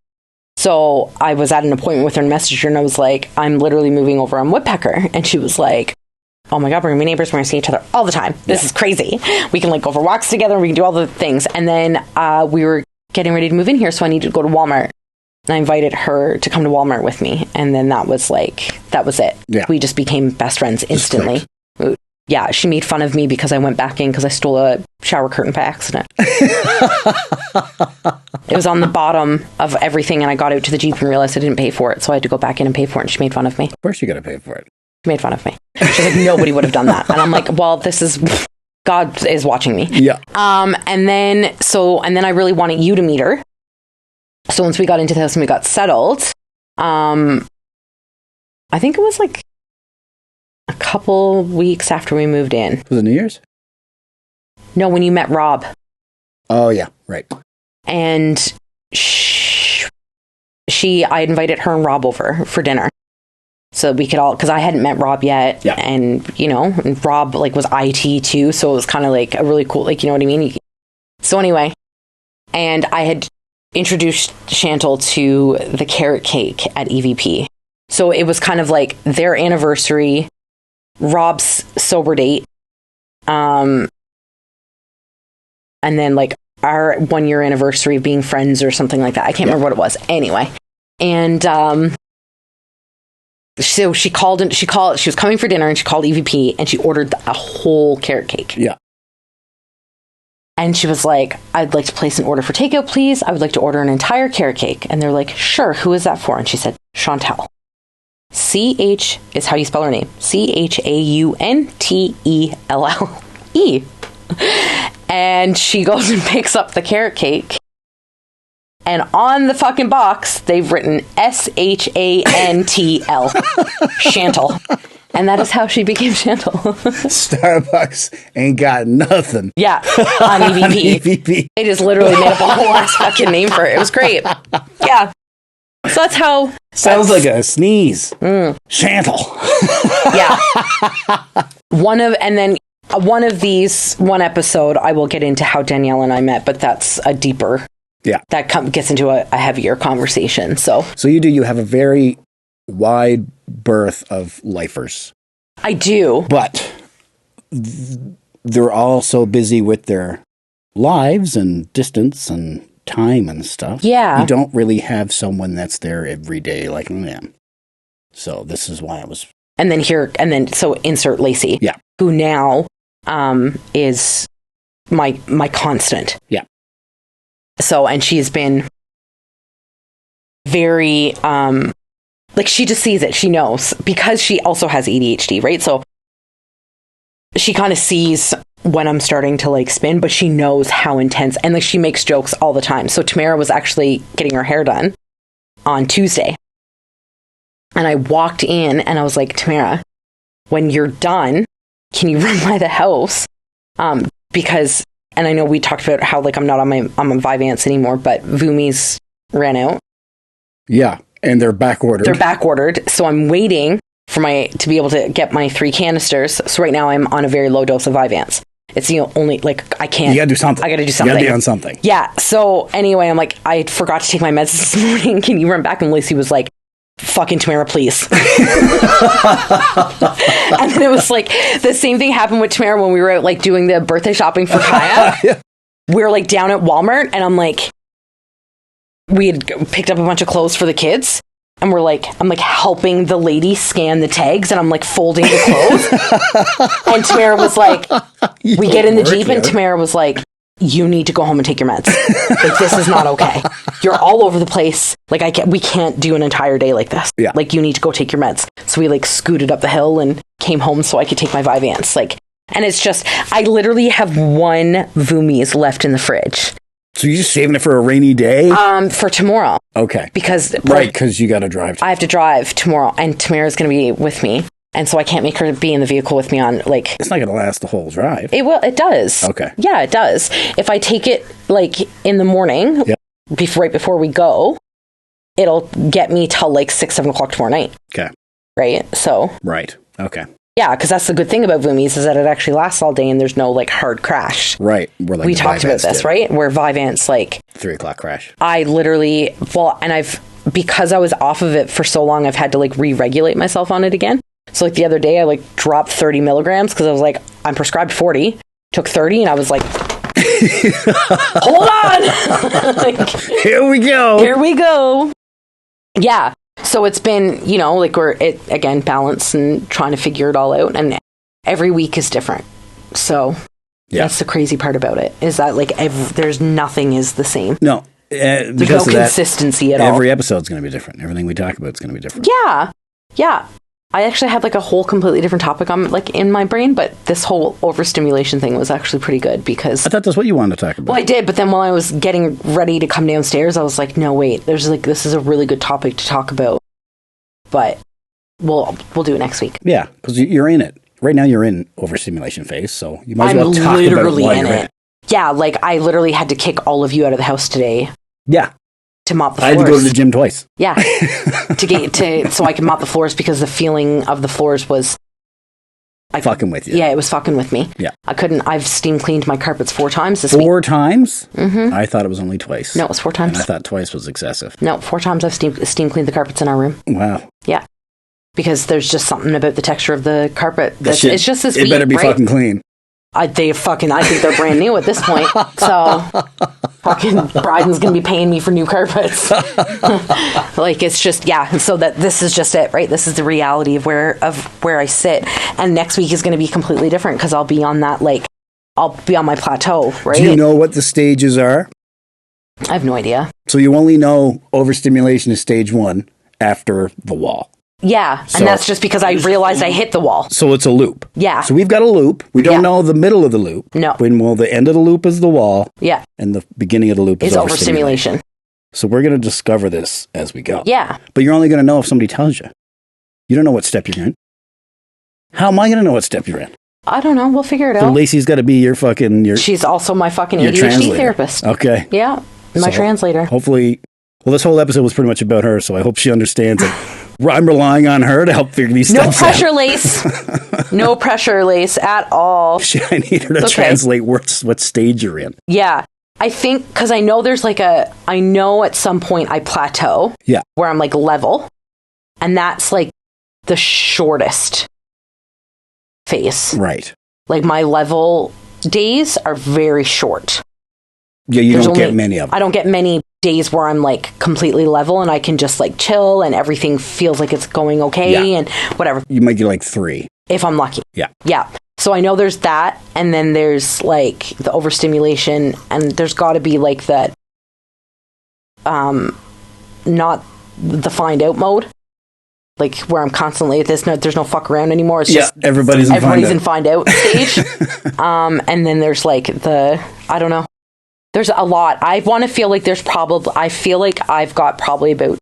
So I was at an appointment with her and messaged her, and I was like, I'm literally moving over on Woodpecker. And she was like, oh my God, we're going to be neighbors. We're going to see each other all the time. This is crazy. We can go for walks together. We can do all the things. And then we were getting ready to move in here. So I needed to go to Walmart. And I invited her to come to Walmart with me. And then that was it. Yeah. We just became best friends instantly. Yeah, she made fun of me because I went back in because I stole a shower curtain by accident. It was on the bottom of everything, and I got out to the Jeep and realized I didn't pay for it. So I had to go back in and pay for it, and she made fun of me. Of course you got to pay for it. She made fun of me. She's like, nobody would have done that. And I'm like, well, God is watching me. Yeah. And then I really wanted you to meet her. So So once we got into the house and we got settled, I think it was like a couple weeks after we moved in. Was it New Year's? No, when you met Rob. Oh, yeah. Right. And I invited her and Rob over for dinner. So we could all, because I hadn't met Rob yet. Yeah. And, and Rob like was IT too. So it was kind of like a really cool, like, you know what I mean? So anyway, and I had introduced Chantal to the carrot cake at EVP. So it was kind of like their anniversary, Rob's sober date, and then like our 1 year anniversary of being friends or something like that. I can't remember what it was. Anyway. And so she was coming for dinner and she called EVP and she ordered a whole carrot cake. Yeah. And she was like, I'd like to place an order for takeout, please. I would like to order an entire carrot cake. And they're like, sure, who is that for? And she said, Chantal. CH is how you spell her name. CHAUNTELLE. And she goes and picks up the carrot cake. And on the fucking box, they've written SHANTL. Chantal. And that is how she became Chantal. Starbucks ain't got nothing. Yeah, on EVP. They just literally made up a whole ass fucking name for it. It was great. Yeah. So that's how... Sounds like a sneeze. Chantal. Yeah. One of these, one episode, I will get into how Danielle and I met, but that's a deeper... Yeah. That gets into a heavier conversation, So you have a very wide berth of lifers. I do. But they're all so busy with their lives and distance and time and stuff. Yeah. You don't really have someone that's there every day like I am. So this is why I was... So insert Lacey. Yeah. Who now is my constant. Yeah. So, and she's been very... like she just sees it. She knows because she also has ADHD, right? So she kind of sees when I'm starting to like spin, but she knows how intense, and like she makes jokes all the time. So Tamara was actually getting her hair done on Tuesday. And I walked in and I was like, Tamara, when you're done, can you run by the house? Because, and I know we talked about how like I'm not on my Vyvanse anymore, but Vumis ran out. Yeah. And they're back ordered. So I'm waiting for to be able to get my 3 canisters. So right now I'm on a very low dose of Vyvanse. It's only like I can't. You gotta do something. I gotta do something. You gotta be on something. Yeah. So anyway, I'm like, I forgot to take my meds this morning. Can you run back? And Lacey was like, fucking Tamara, please. And then it was like the same thing happened with Tamara when we were out like doing the birthday shopping for Kaya. Yeah. We were like down at Walmart and I'm like, we had picked up a bunch of clothes for the kids and I'm like helping the lady scan the tags and I'm like folding the clothes. And Tamara was like, we get in the Jeep and Tamara was like, you need to go home and take your meds. Like, this is not okay. You're all over the place. Like we can't do an entire day like this. Yeah. Like you need to go take your meds. So we like scooted up the hill and came home so I could take my Vyvanse. Like, and it's just, I literally have 1 Vumis left in the fridge. So you're just saving it for a rainy day? For tomorrow. Okay. Because you got to drive. I have to drive tomorrow, and Tamara's going to be with me, and so I can't make her be in the vehicle with me on like. It's not going to last the whole drive. It will. It does. Okay. Yeah, it does. If I take it like in the morning, yep. right before we go, it'll get me till like 6-7 o'clock tomorrow night. Okay. Right. So. Right. Okay. Yeah, because that's the good thing about Vumis is that it actually lasts all day and there's no like hard crash. Right. Like we talked about this, right? Where Vyvanse like 3 o'clock crash. I literally because I was off of it for so long, I've had to like re-regulate myself on it again. So like the other day I like dropped 30 milligrams because I was like, I'm prescribed 40, took 30 and I was like, hold on. Like, Here we go. Yeah. So it's been, like again, balance and trying to figure it all out. And every week is different. So that's the crazy part about it is that like there's nothing is the same. No. There's no consistency at all. Every episode's going to be different. Everything we talk about is going to be different. Yeah. Yeah. I actually had like a whole completely different topic on like in my brain, but this whole overstimulation thing was actually pretty good because I thought that's what you wanted to talk about. well, I did, but then while I was getting ready to come downstairs, I was like, no, wait, there's like this is a really good topic to talk about, but we'll do it next week. Yeah, because you're in it right now. You're in overstimulation phase, so you might as well I'm talk literally about it. in it. Yeah, like I literally had to kick all of you out of the house today Yeah, to mop the I floors. had to go to the gym twice. Yeah, so I can mop the floors because the feeling of the floors was Fucking with you. Yeah, it was fucking with me. Yeah. I couldn't. I've steam cleaned my carpets 4 times this Four week. times? Mm-hmm. I thought it was only twice. No, it was 4 times. And I thought twice was excessive. No, 4 times I've steam cleaned the carpets in our room. Wow. Yeah, because there's just something about the texture of the carpet. It's just this. It better be right? fucking clean. I think they're brand new at this point. So fucking Bryden's gonna be paying me for new carpets. Like it's just so that this is just it, right? This is the reality of where I sit. And next week is gonna be completely different because I'll be on that I'll be on my plateau, right? Do you know what the stages are? I have no idea. So you only know overstimulation is stage 1 after the wall. Yeah, So- and that's just because I realized I hit the wall. So it's a loop. Yeah. So we've got a loop. We don't Yeah. know the middle of the loop. No. The end of the loop is the wall. Yeah, And the beginning of the loop is it's overstimulation. overstimulation. So we're going to discover this as we go. Yeah. But you're only going to know if somebody tells you. You don't know what step you're in. How am I going to know what step you're in? I don't know. We'll figure it So out. Lacey's got to be your She's also my fucking your ADHD translator. therapist. Okay. Yeah, my So translator. Hopefully, well, this whole episode was pretty much about her, so I hope she understands that I'm relying on her to help figure these No steps pressure, out. Lace. No pressure, Lace, at all. I need her to Okay. translate what stage you're in. Yeah. I think, because I know I know at some point I plateau. Yeah. Where I'm like level. And that's like the shortest phase. Right. Like my level days are very short. Yeah, you There's don't get only- many of them. I don't get many days where I'm like completely level and I can just like chill and everything feels like it's going okay Yeah. and whatever. You might get like 3. If I'm lucky. Yeah. Yeah. So I know there's that, and then there's like the overstimulation, and there's got to be like that, not the find out mode, like where I'm constantly at this. No, there's no fuck around anymore. It's just everybody's in find out stage. And then there's like I don't know. There's a lot. I want to feel like I feel like I've got probably about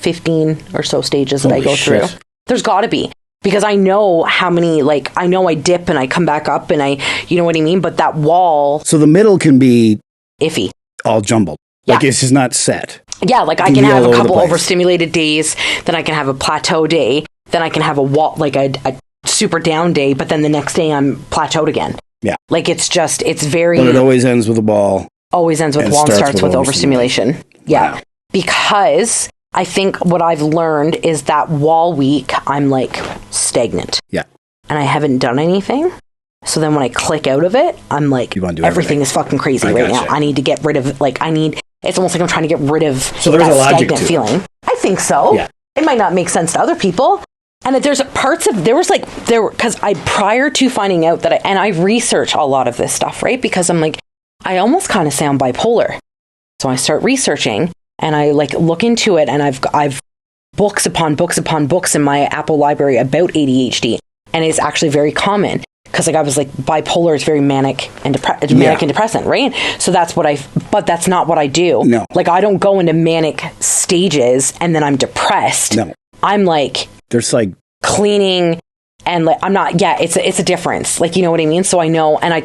15 or so stages that I Holy go shit. through. There's got to be. Because I know how many, I know I dip and I come back up and you know what I mean? But that wall, So the middle can be iffy. all jumbled. Yeah. Like it's just not set. Yeah, like I Can can be have all a over the couple place. overstimulated days, then I can have a plateau day, then I can have a wall, like a super down day, but then the next day I'm plateaued again. Yeah. Like it's very, But it always ends with a ball. always ends with and wall and starts starts with with overstimulation. Yeah. Wow. Because I think what I've learned is that wall week, I'm like stagnant. Yeah. And I haven't done anything. So then when I click out of it, I'm like, You wanna do everything everything. is fucking crazy I right gotcha. now. I need to get rid of, it's almost like I'm trying to get rid of So there's that a logic stagnant to it. feeling. I think so. Yeah. It might not make sense to other people. And that there's parts of, because prior to finding out that I research a lot of this stuff, right? Because I'm like, I almost kind of sound bipolar. So I start researching and I look into it, and I've books upon books upon books in my Apple library about ADHD, and it's actually very common because I was like, bipolar is very manic and manic and depressant, right? So that's but that's not what I do. No. Like I don't go into manic stages and then I'm depressed. No. I'm like There's like cleaning. And I'm not, it's a difference. Like, you know what I mean? So I know, and I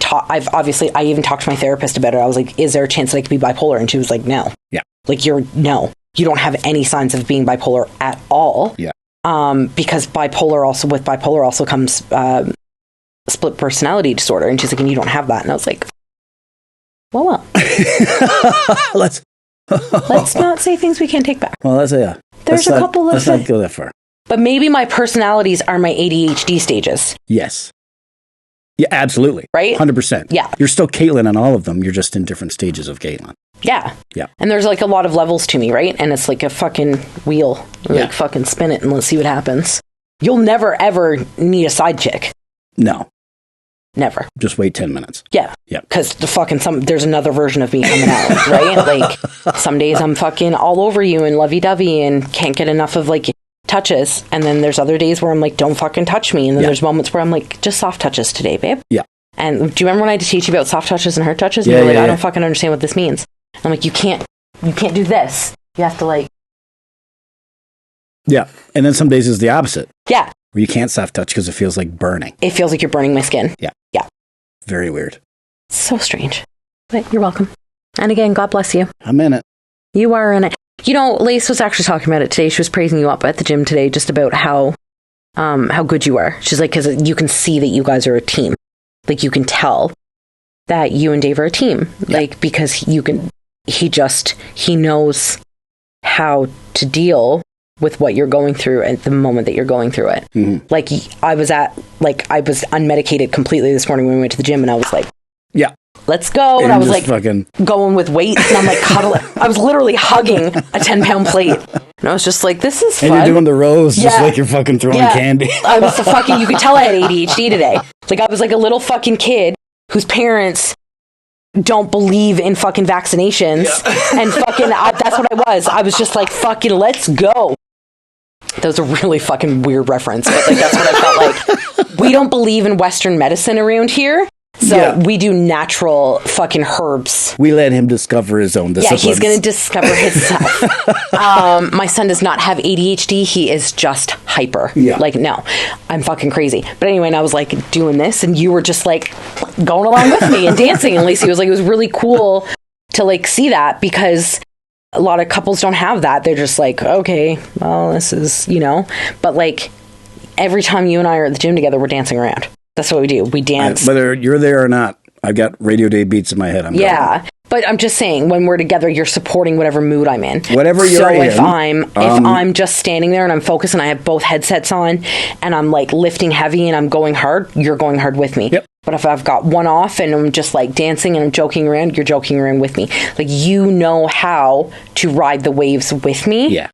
even talked to my therapist about it. I was like, is there a chance that I could be bipolar? And she was like, no. Yeah. Like you don't have any signs of being bipolar at all. Yeah. Because bipolar also comes, split personality disorder. And she's like, and you don't have that. And I was like, well, let's not say things we can't take back. well let's There's let's a not- couple of let's not go that far. But maybe my personalities are my ADHD stages. Yes. Yeah, absolutely. Right? 100%. Yeah. You're still Caitlin on all of them. You're just in different stages of Caitlin. Yeah. Yeah. And there's like a lot of levels to me, right? And it's like a fucking wheel. Yeah. Like fucking spin it and let's see what happens. You'll never ever need a side chick. No. Never. Just wait 10 minutes. Yeah. Yeah. Because there's another version of me coming out, right? Like some days I'm fucking all over you and lovey-dovey and can't get enough of like touches. And then there's other days where I'm like, don't fucking touch me. And then there's moments where I'm like, just soft touches today, babe. Yeah. And do you remember when I had to teach you about soft touches and hard touches? And you're like, I don't fucking understand what this means. And I'm like, you can't do this. You have to like. Yeah. And then some days is the opposite. Yeah. Where you can't soft touch because it feels like burning. It feels like you're burning my skin. Yeah. Yeah. Very weird. So strange. But you're welcome. And again, God bless you. I'm in it. You are in it. You know, Lace was actually talking about it today. She was praising you up at the gym today just about how good you are. She's like, because you can see that you guys are a team. Like, you can tell that you and Dave are a team. Yeah. Like, because he knows how to deal with what you're going through at the moment that you're going through it. Mm-hmm. Like, I was unmedicated completely this morning when we went to the gym, and I was like, yeah, let's go. And I was like going with weights, and I'm like cuddling. I was literally hugging a 10-pound plate. And I was just like, this is fun. And you're doing the rows just like you're fucking throwing candy. I was you could tell I had ADHD today. Like, I was like a little fucking kid whose parents don't believe in fucking vaccinations. Yeah. And fucking, that's what I was. I was just like, fucking, let's go. That was a really fucking weird reference, but like, that's what I felt like. We don't believe in Western medicine around here. So we do natural fucking herbs. We let him discover his own disciplines. Yeah, he's going to discover himself. My son does not have ADHD. He is just hyper. Yeah. Like, no, I'm fucking crazy. But anyway, and I was like doing this, and you were just like going along with me and dancing. And Lacey was like, it was really cool to like see that, because a lot of couples don't have that. They're just like, okay, well, this is, but like every time you and I are at the gym together, we're dancing around. That's what we do. We dance. Whether you're there or not, I've got Radio Day beats in my head. Going. But I'm just saying, when we're together, you're supporting whatever mood I'm in. Whatever you're in. So if I'm just standing there and I'm focused and I have both headsets on and I'm like lifting heavy and I'm going hard, you're going hard with me. Yep. But if I've got one off and I'm just like dancing and I'm joking around, you're joking around with me. Like, you know how to ride the waves with me. Yeah.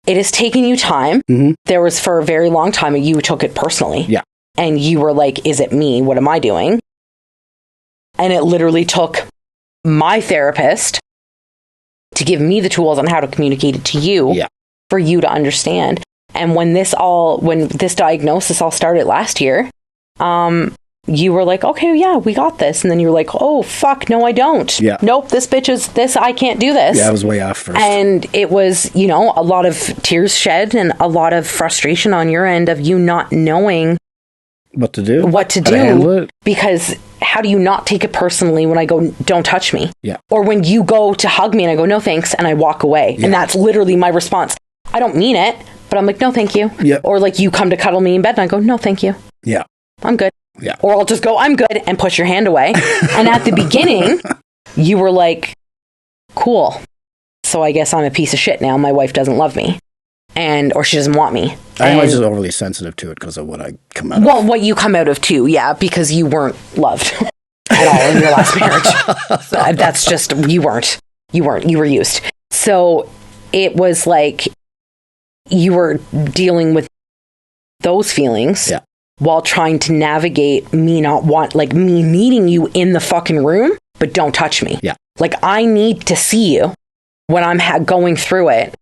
It has taken you time. Mm-hmm. There was, for a very long time, you took it personally. Yeah. And you were like, is it me? What am I doing? And it literally took my therapist to give me the tools on how to communicate it to you for you to understand. And when this diagnosis all started last year, you were like, okay, yeah, we got this. And then you were like, oh, fuck, no, I don't. Yeah. Nope, this bitch is this. I can't do this. Yeah, I was way off first. And it was, a lot of tears shed and a lot of frustration on your end of you not knowing what to do. Because how do you not take it personally when I go, don't touch me? Yeah. Or when you go to hug me and I go, no thanks, and I walk away. Yeah. And that's literally my response. I don't mean it, but I'm like, no, thank you. Yeah. Or like, you come to cuddle me in bed and I go, no, thank you. Yeah. I'm good. Yeah. Or I'll just go, I'm good, and push your hand away. And at the beginning, you were like, cool. So I guess I'm a piece of shit now. My wife doesn't love me. Or she doesn't want me. I was just overly sensitive to it because of what I come out of. Well, what you come out of too, yeah, because you weren't loved at all in your last marriage. That's just, you weren't. You were used. So it was like you were dealing with those feelings while trying to navigate me needing you in the fucking room, but don't touch me. Yeah. Like, I need to see you when I'm going through it.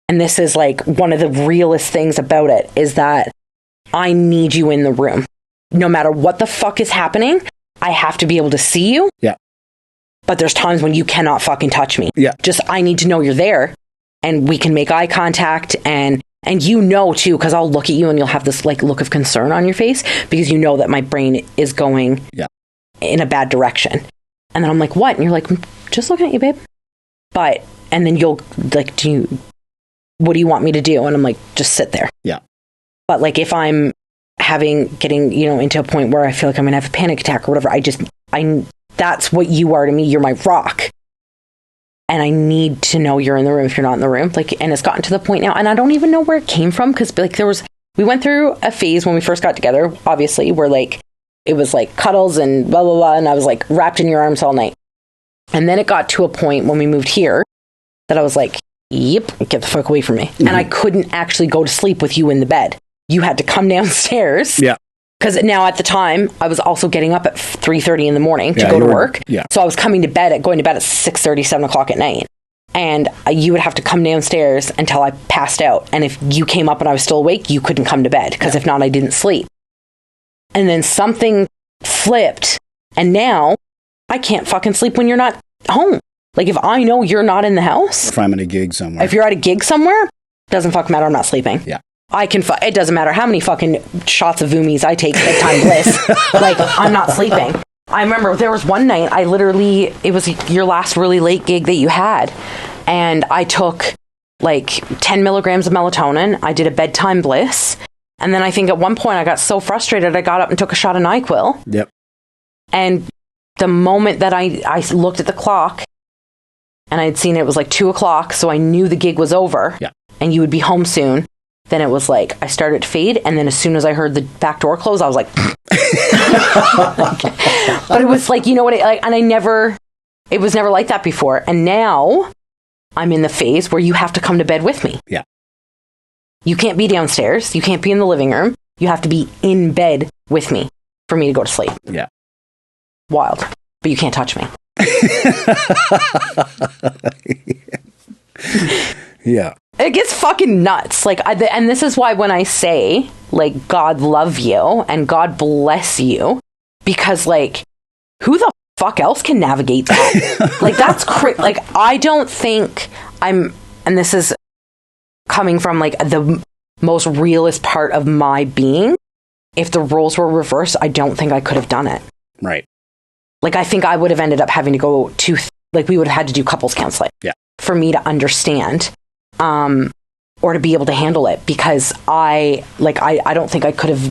And this is like one of the realest things about it, is that I need you in the room. No matter what the fuck is happening, I have to be able to see you. Yeah. But there's times when you cannot fucking touch me. Yeah. Just, I need to know you're there, and we can make eye contact, and too, because I'll look at you and you'll have this like look of concern on your face, because you know that my brain is going in a bad direction. And then I'm like, what? And you're like, just looking at you, babe. And then you'll like, what do you want me to do? And I'm like, just sit there. Yeah. But like, if I'm getting, into a point where I feel like I'm going to have a panic attack or whatever, that's what you are to me. You're my rock. And I need to know you're in the room if you're not in the room. Like, and it's gotten to the point now, and I don't even know where it came from. Cause like we went through a phase when we first got together, obviously, where like, it was like cuddles and blah, blah, blah. And I was like wrapped in your arms all night. And then it got to a point when we moved here that I was like, yep, get the fuck away from me. Mm-hmm. And I couldn't actually go to sleep with you in the bed. You had to come downstairs. Yeah. Because now at the time, I was also getting up at 3:30 in the morning to go to work. Yeah. So I was going to bed at 6:30, 7 o'clock at night. And you would have to come downstairs until I passed out. And if you came up and I was still awake, you couldn't come to bed, because if not, I didn't sleep. And then something flipped, and now I can't fucking sleep when you're not home. Like, if I know you're not in the house. If I'm at a gig somewhere. If you're at a gig somewhere, doesn't fucking matter, I'm not sleeping. Yeah. I can, it doesn't matter how many fucking shots of Voomies I take at Time Bliss. Like, I'm not sleeping. I remember there was one night, it was your last really late gig that you had. And I took like 10 milligrams of melatonin. I did a bedtime bliss. And then I think at one point I got so frustrated, I got up and took a shot of NyQuil. Yep. And the moment that I looked at the clock and I'd seen it was like 2:00. So I knew the gig was over. Yeah. And you would be home soon. Then it was like, I started to fade. And then as soon as I heard the back door close, I was like, but it was like, you know what? And it was never like that before. And now I'm in the phase where you have to come to bed with me. Yeah. You can't be downstairs. You can't be in the living room. You have to be in bed with me for me to go to sleep. Yeah. Wild. But you can't touch me. Yeah. It gets fucking nuts. Like, and this is why when I say, like, God love you and God bless you, because, like, who the fuck else can navigate that? Like, that's like, I don't think and this is coming from, like, the most realist part of my being. If the roles were reversed, I don't think I could have done it. Right. Like, I think I would have ended up having to go to, like, we would have had to do couples counseling. Yeah. For me to understand. Or to be able to handle it, because I don't think I could have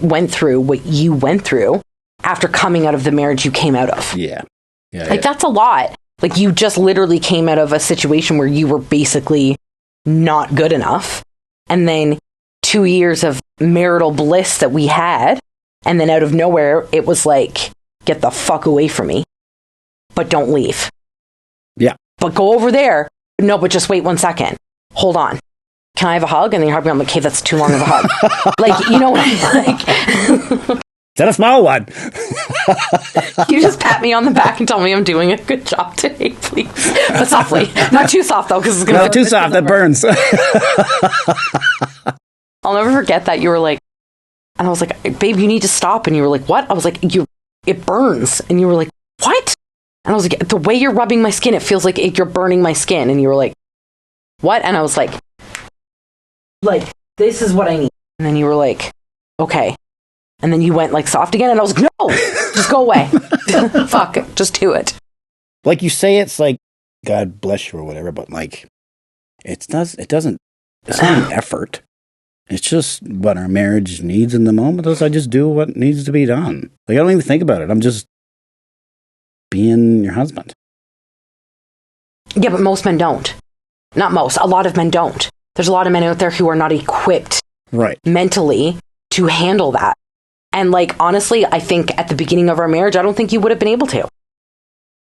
went through what you went through after coming out of the marriage you came out of. Yeah. Yeah. Like, that's a lot. Like, you just literally came out of a situation where you were basically not good enough. And then 2 years of marital bliss that we had. And then out of nowhere, it was like, get the fuck away from me. But don't leave. Yeah. But go over there. No, but just wait 1 second. Hold on. Can I have a hug? And then you're hugging. I'm like, okay, that's too long of a hug. Like, you know what I like? Is that a small one? You just pat me on the back and tell me I'm doing a good job today, please. But softly. Not too soft, though, because it's going to too soft. That burns. I'll never forget that. You were like, and I was like, babe, you need to stop. And you were like, what? I was like, it burns. And you were like, what? And I was like, the way you're rubbing my skin, it feels like you're burning my skin. And you were like, what? And I was like, this is what I need. And then you were like, okay. And then you went like soft again. And I was like, no, just go away. Fuck it. Just do it. Like you say, it's like, God bless you or whatever, but like, it's not an effort. It's just what our marriage needs in the moment. I just do what needs to be done. Like, I don't even think about it. I'm just being your husband. Yeah, but most men don't. Not most. A lot of men don't. There's a lot of men out there who are not equipped mentally to handle that. And like, honestly, I think at the beginning of our marriage, I don't think you would have been able to.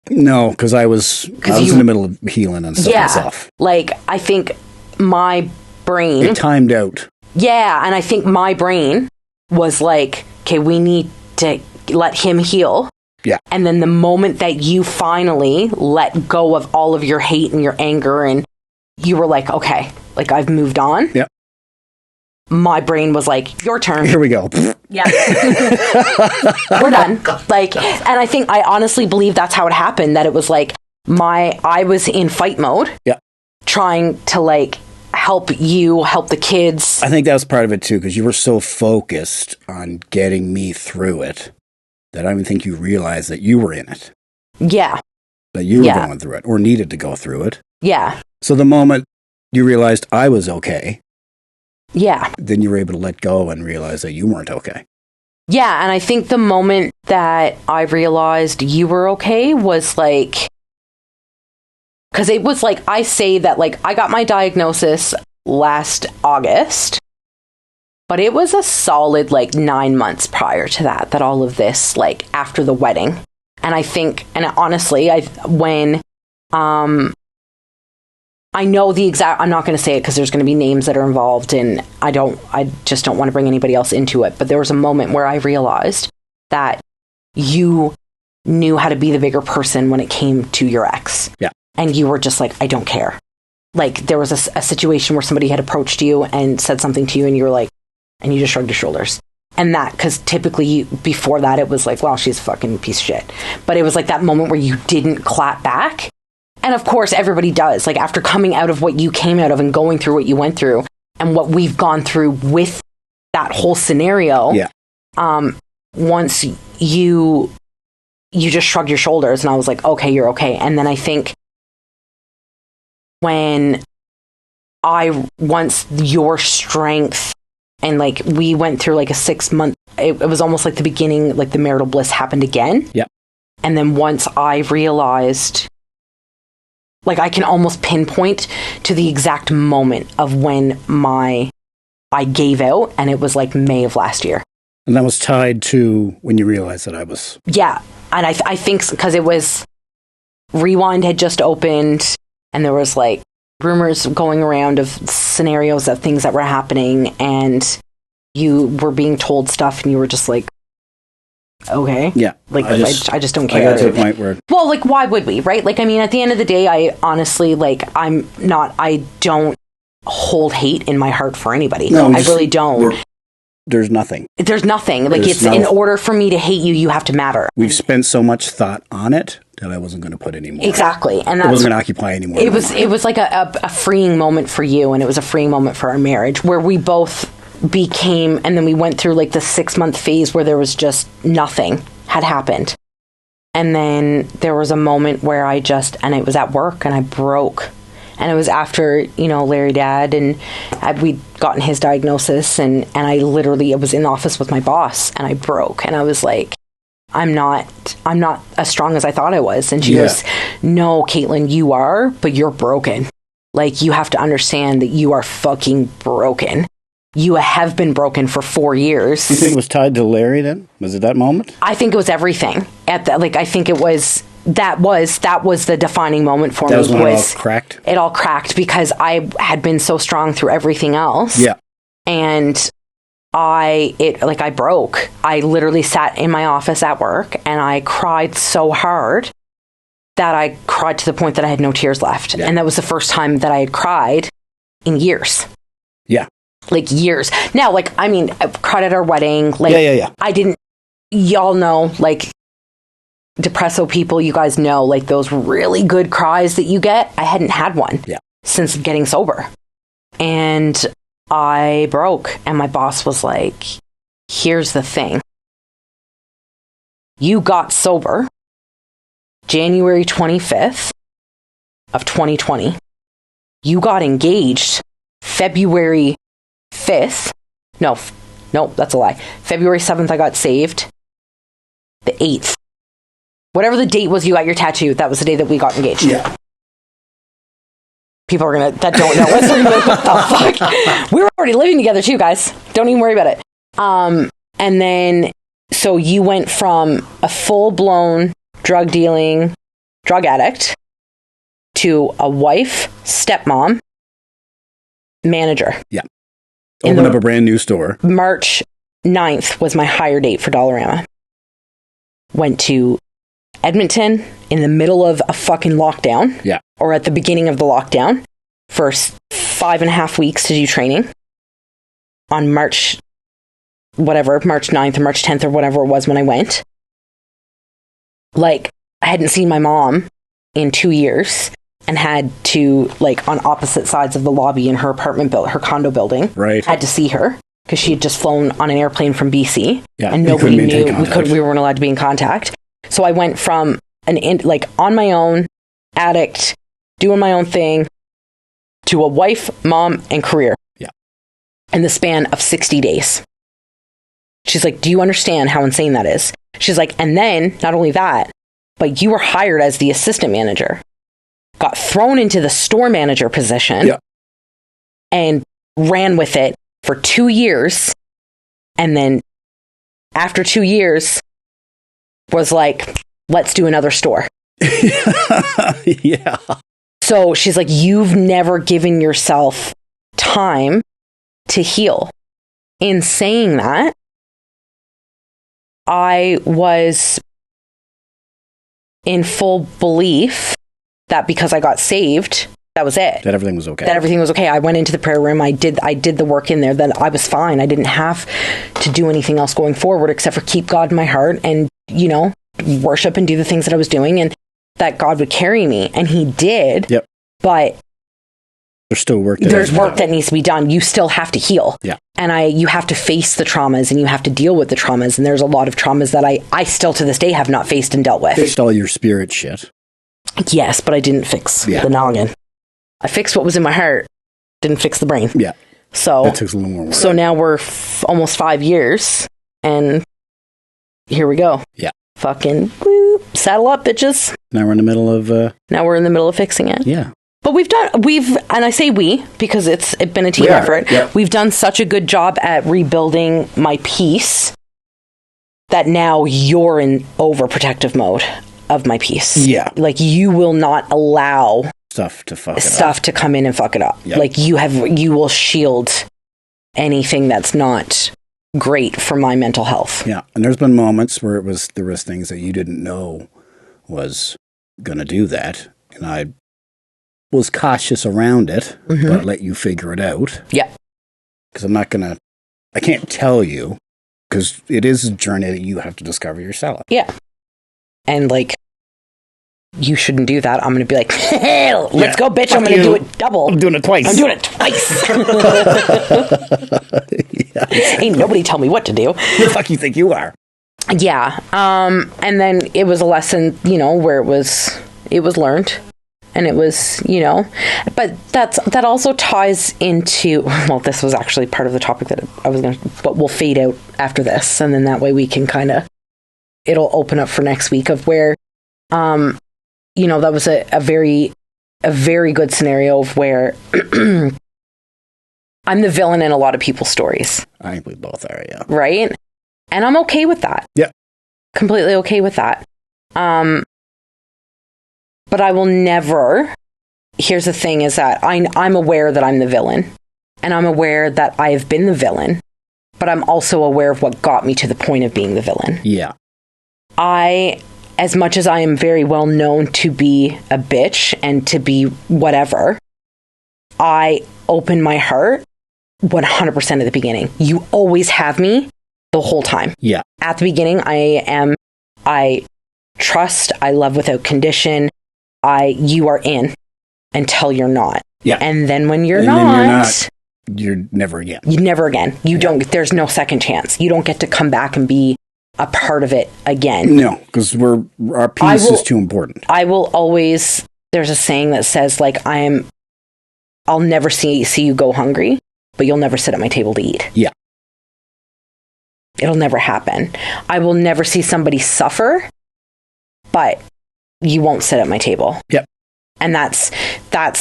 No, because I was in the middle of healing and stuff myself. Like, I think my brain... It timed out. Yeah, and I think my brain was like, okay, we need to let him heal. Yeah. And then the moment that you finally let go of all of your hate and your anger and you were like, okay, like I've moved on. Yeah. My brain was like, your turn. Here we go. Yeah. We're done. Like, and I honestly believe that's how it happened, that it was like I was in fight mode. Yeah. Trying to like help the kids. I think that was part of it too, because you were so focused on getting me through it that I don't even think you realized that you were in it. Yeah. That you were going through it or needed to go through it. Yeah. So the moment you realized I was okay. Yeah. Then you were able to let go and realize that you weren't okay. Yeah. And I think the moment that I realized you were okay was like, because it was like, I say that like I got my diagnosis last August, but it was a solid like 9 months prior to that all of this, like after the wedding. And I think, and honestly, I know the exact, I'm not going to say it because there's going to be names that are involved and I just don't want to bring anybody else into it. But there was a moment where I realized that you knew how to be the bigger person when it came to your ex. Yeah. and you were just like, I don't care. Like there was a situation where somebody had approached you and said something to you and you were like, and you just shrugged your shoulders. And that, because typically before that, it was like, well, she's a fucking piece of shit. But it was like that moment where you didn't clap back. And of course, everybody does. Like after coming out of what you came out of and going through what you went through and what we've gone through with that whole scenario. Yeah. Once you just shrugged your shoulders and I was like, okay, you're okay. And then I think when once your strength and like we went through like a 6 month, it was almost like the beginning, like the marital bliss happened again. Yeah. And then once I realized, like I can almost pinpoint to the exact moment of when I gave out, and it was like May of last year. And that was tied to when you realized that I was... Yeah. And I think because it was Rewind had just opened and there was like rumors going around of scenarios of things that were happening and you were being told stuff and you were just like, okay. Yeah. Like, I just don't care. I got to the point where... Well, like, why would we, right? Like, I mean, at the end of the day, I honestly, like, I don't hold hate in my heart for anybody. No, I really don't. There's nothing. There's nothing. Like, in order for me to hate you, you have to matter. We've spent so much thought on it that I wasn't going to put any more. Exactly. And it wasn't going to occupy anymore. It was like a freeing moment for you, and it was a freeing moment for our marriage, where we both became, and then we went through like the 6-month phase where there was just nothing had happened. And then there was a moment where and it was at work, and I broke. And it was after, Larry Dad, and we'd gotten his diagnosis, and I was in the office with my boss, and I broke, and I was like, I'm not as strong as I thought I was. And she goes, no, Caitlin, you are, but you're broken. Like, you have to understand that you are fucking broken. You have been broken for 4 years. You think it was tied to Larry then? Was it that moment? I think it was everything. I think it was... That was the defining moment for me. That was when it all cracked? It all cracked because I had been so strong through everything else. Yeah. And I broke. I literally sat in my office at work and I cried so hard that I cried to the point that I had no tears left. Yeah. And that was the first time that I had cried in years. Yeah. Like years. Now, I cried at our wedding. Yeah. I didn't, y'all know, Depresso people, you guys know, those really good cries that you get. I hadn't had one since getting sober. And I broke, and my boss was like, here's the thing. You got sober January 25th of 2020. You got engaged February 5th. No, that's a lie. February 7th, I got saved. The 8th. Whatever the date was you got your tattoo, that was the day that we got engaged. Yeah. People are that don't know us are gonna be like, what the fuck? We were already living together too, guys. Don't even worry about it. And then, so you went from a full-blown drug dealing, drug addict to a wife, stepmom, manager. Yeah. Opened up a brand new store. March 9th was my hire date for Dollarama. Went to Edmonton in the middle of a fucking lockdown. Yeah. Or at the beginning of the lockdown for 5.5 weeks to do training on March 9th or March 10th or whatever it was when I went. I hadn't seen my mom in 2 years and had to, on opposite sides of the lobby in her apartment her condo building. Right. Had to see her because she had just flown on an airplane from BC. Yeah. And nobody knew. We weren't allowed to be in contact. So I went from on my own, addict, doing my own thing, to a wife, mom, and career. Yeah. In the span of 60 days. She's like, do you understand how insane that is? She's like, and then, not only that, but you were hired as the assistant manager, got thrown into the store manager position, and ran with it for 2 years. And then after 2 years, was like, let's do another store. Yeah. So she's like, you've never given yourself time to heal. In saying that, I was in full belief that because I got saved, that was it. That everything was okay. That everything was okay. I went into the prayer room. I did the work in there. That I was fine. I didn't have to do anything else going forward except for keep God in my heart and, worship and do the things that I was doing, and that God would carry me. And he did. Yep. But there's still work. There's work that needs to be done. You still have to heal. Yeah. And you have to face the traumas, and you have to deal with the traumas. And there's a lot of traumas that I still to this day have not faced and dealt with. Fixed all your spirit shit. Yes, but I didn't fix the noggin. I fixed what was in my heart. Didn't fix the brain. Yeah. So that takes a little more work. So now we're almost 5 years, and here we go. Yeah. Fucking woo, saddle up, bitches. Now we're in the middle of fixing it. Yeah. But and I say we because it's been a team effort. Yeah. We've done such a good job at rebuilding my peace that now you're in overprotective mode of my peace. Yeah. Like you will not allow stuff to come in and fuck it up. Yep. Like you will shield anything that's not great for my mental health. Yeah. And there's been moments where there was things that you didn't know was going to do that. And I was cautious around it, but let you figure it out. Yeah. Because I can't tell you, because it is a journey that you have to discover yourself. Yeah. And you shouldn't do that. I'm going to be like, hey, let's go, bitch. I'm going to do it double. I'm doing it twice. Ain't nobody tell me what to do. Who the fuck you think you are? Yeah. And then it was a lesson, where it was learned. And it was, but that also ties into, well, this was actually part of the topic that I was going to, but we'll fade out after this. And then that way we can it'll open up for next week of where, that was a very good scenario of where I'm the villain in a lot of people's stories. I think we both are, yeah. Right? And I'm okay with that. Yeah. Completely okay with that. But I will never, here's the thing is that I'm aware that I'm the villain, and I'm aware that I have been the villain, but I'm also aware of what got me to the point of being the villain. Yeah. As much as I am very well known to be a bitch and to be whatever, I open my heart 100% at the beginning. You always have me the whole time. Yeah. At the beginning, I trust, I love without condition. You are in until you're not. Yeah. And then when you're not, you're never again. You never again. You don't, there's no second chance. You don't get to come back and be a part of it again. No, because our peace is too important. I will always, there's a saying that says I'll never see you go hungry, but you'll never sit at my table to eat. Yeah. It'll never happen. I will never see somebody suffer, but you won't sit at my table. Yep. And that's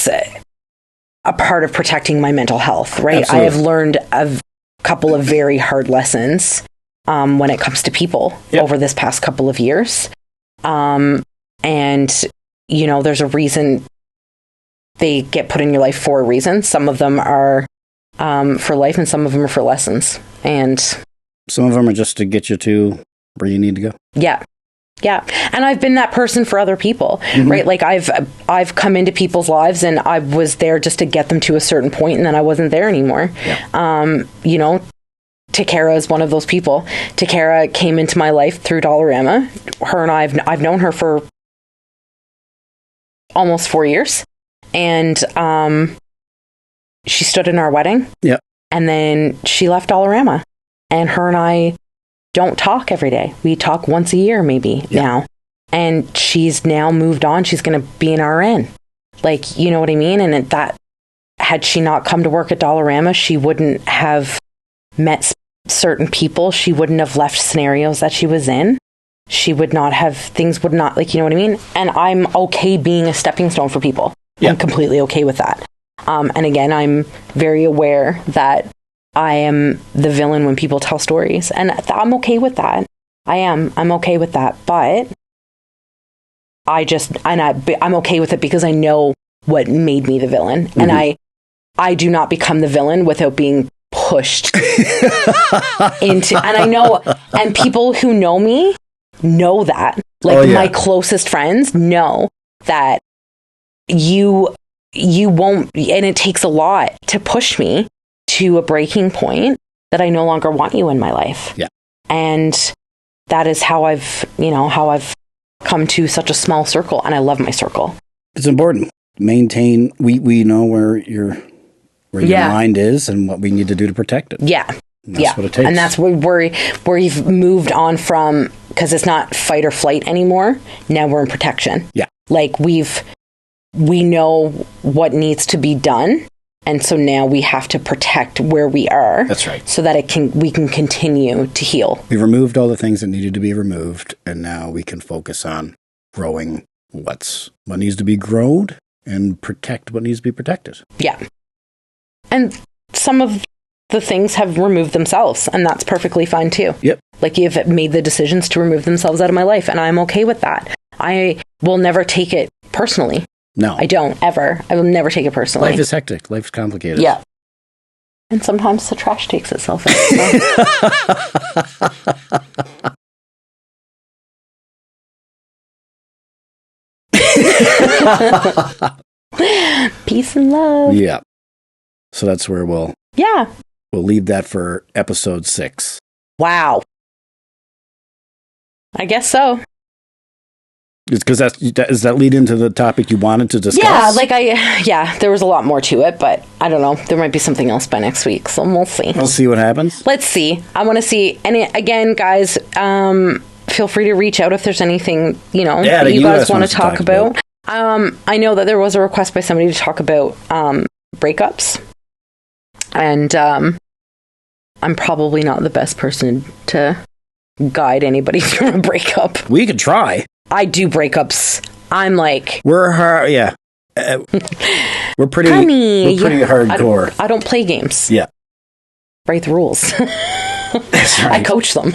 a part of protecting my mental health, right? Absolutely. I have learned a couple of very hard lessons when it comes to people over this past couple of years. And, there's a reason they get put in your life for a reason. Some of them are for life and some of them are for lessons. And some of them are just to get you to where you need to go. Yeah. Yeah. And I've been that person for other people, right? Like I've come into people's lives and I was there just to get them to a certain point and then I wasn't there anymore. Yeah. Takara is one of those people. Takara came into my life through Dollarama. Her and I've known her for almost 4 years. And she stood in our wedding. Yeah. And then she left Dollarama. And her and I don't talk every day. We talk once a year maybe now. And she's now moved on. She's going to be an RN. Like, you know what I mean? And that had she not come to work at Dollarama, she wouldn't have met certain people. She wouldn't have left scenarios that she was in. She would not have, things would not, like, you know what I mean? And I'm okay being a stepping stone for people. Yeah. I'm completely okay with that. And again, I'm very aware that I am the villain when people tell stories. And I'm okay with that. I'm okay with that. But I'm okay with it because I know what made me the villain. Mm-hmm. And I do not become the villain without being pushed into, and I know, and people who know me know that. Like my closest friends know that you won't, and it takes a lot to push me to a breaking point that I no longer want you in my life. Yeah. And that is how I've come to such a small circle, and I love my circle. It's important. Maintain, we know where your mind is and what we need to do to protect it. Yeah. That's what it takes. And that's where you've moved on from, because it's not fight or flight anymore. Now we're in protection. Yeah. Like we know what needs to be done. And so now we have to protect where we are. That's right. So that we can continue to heal. We removed all the things that needed to be removed, and now we can focus on growing what needs to be grown and protect what needs to be protected. Yeah. And some of the things have removed themselves, and that's perfectly fine too. Yep. Like you've made the decisions to remove themselves out of my life, and I'm okay with that. I will never take it personally. No. I don't, ever. I will never take it personally. Life is hectic. Life's complicated. Yeah. And sometimes the trash takes itself out. So. Peace and love. Yeah. So that's where we'll leave that for episode 6. Wow. I guess so. It's because does that lead into the topic you wanted to discuss? Yeah, there was a lot more to it, but I don't know. There might be something else by next week, so we'll see. We'll see what happens. Let's see. I want to see. And again, guys, feel free to reach out if there's anything, that you guys want to talk about. I know that there was a request by somebody to talk about breakups. And I'm probably not the best person to guide anybody through a breakup. We could try. I do breakups. I'm like... We're hard, yeah. We're pretty hardcore. I don't play games. Yeah. Write the rules. That's right. I coach them.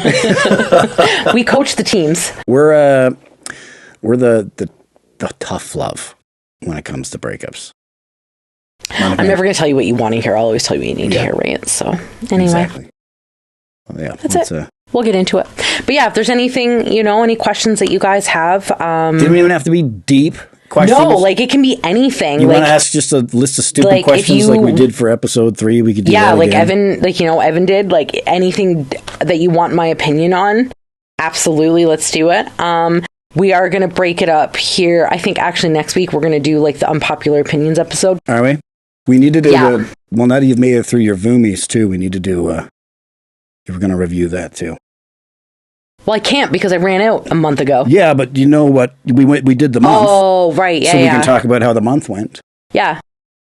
We coach the teams. We're the tough love when it comes to breakups. I'm never going to tell you what you want to hear. I'll always tell you what you need to hear, right? So, anyway. Exactly. Well, yeah, that's it. We'll get into it. But yeah, if there's anything, any questions that you guys have. Didn't even have to be deep questions. No, like it can be anything. You want to ask just a list of stupid questions like we did for episode 3? We could do that again. Evan did, like anything that you want my opinion on. Absolutely. Let's do it. We are going to break it up here. I think actually next week we're going to do like the unpopular opinions episode. Are we? We need to do well, now that you've made it through your Voomies too, we need to do, we're going to review that too. Well, I can't because I ran out a month ago. Yeah, but you know what? We did the month. Oh, right. Yeah, so we can talk about how the month went. Yeah.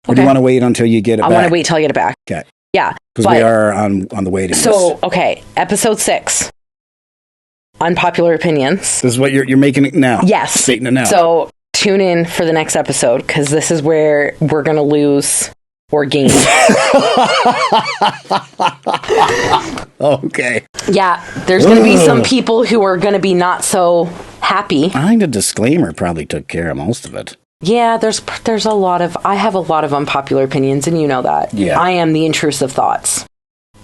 Or do you want to wait until you get it back? I want to wait till I get it back. Okay. Yeah. Because we are on the waiting list. So, okay. Episode 6. Unpopular opinions. This is what you're making it now. Yes. Stating it now. So, tune in for the next episode because this is where we're going to lose or gain. Okay. Yeah, there's going to be some people who are going to be not so happy. I think the disclaimer probably took care of most of it. Yeah, there's a lot of... I have a lot of unpopular opinions, and you know that. Yeah. I am the intrusive thoughts.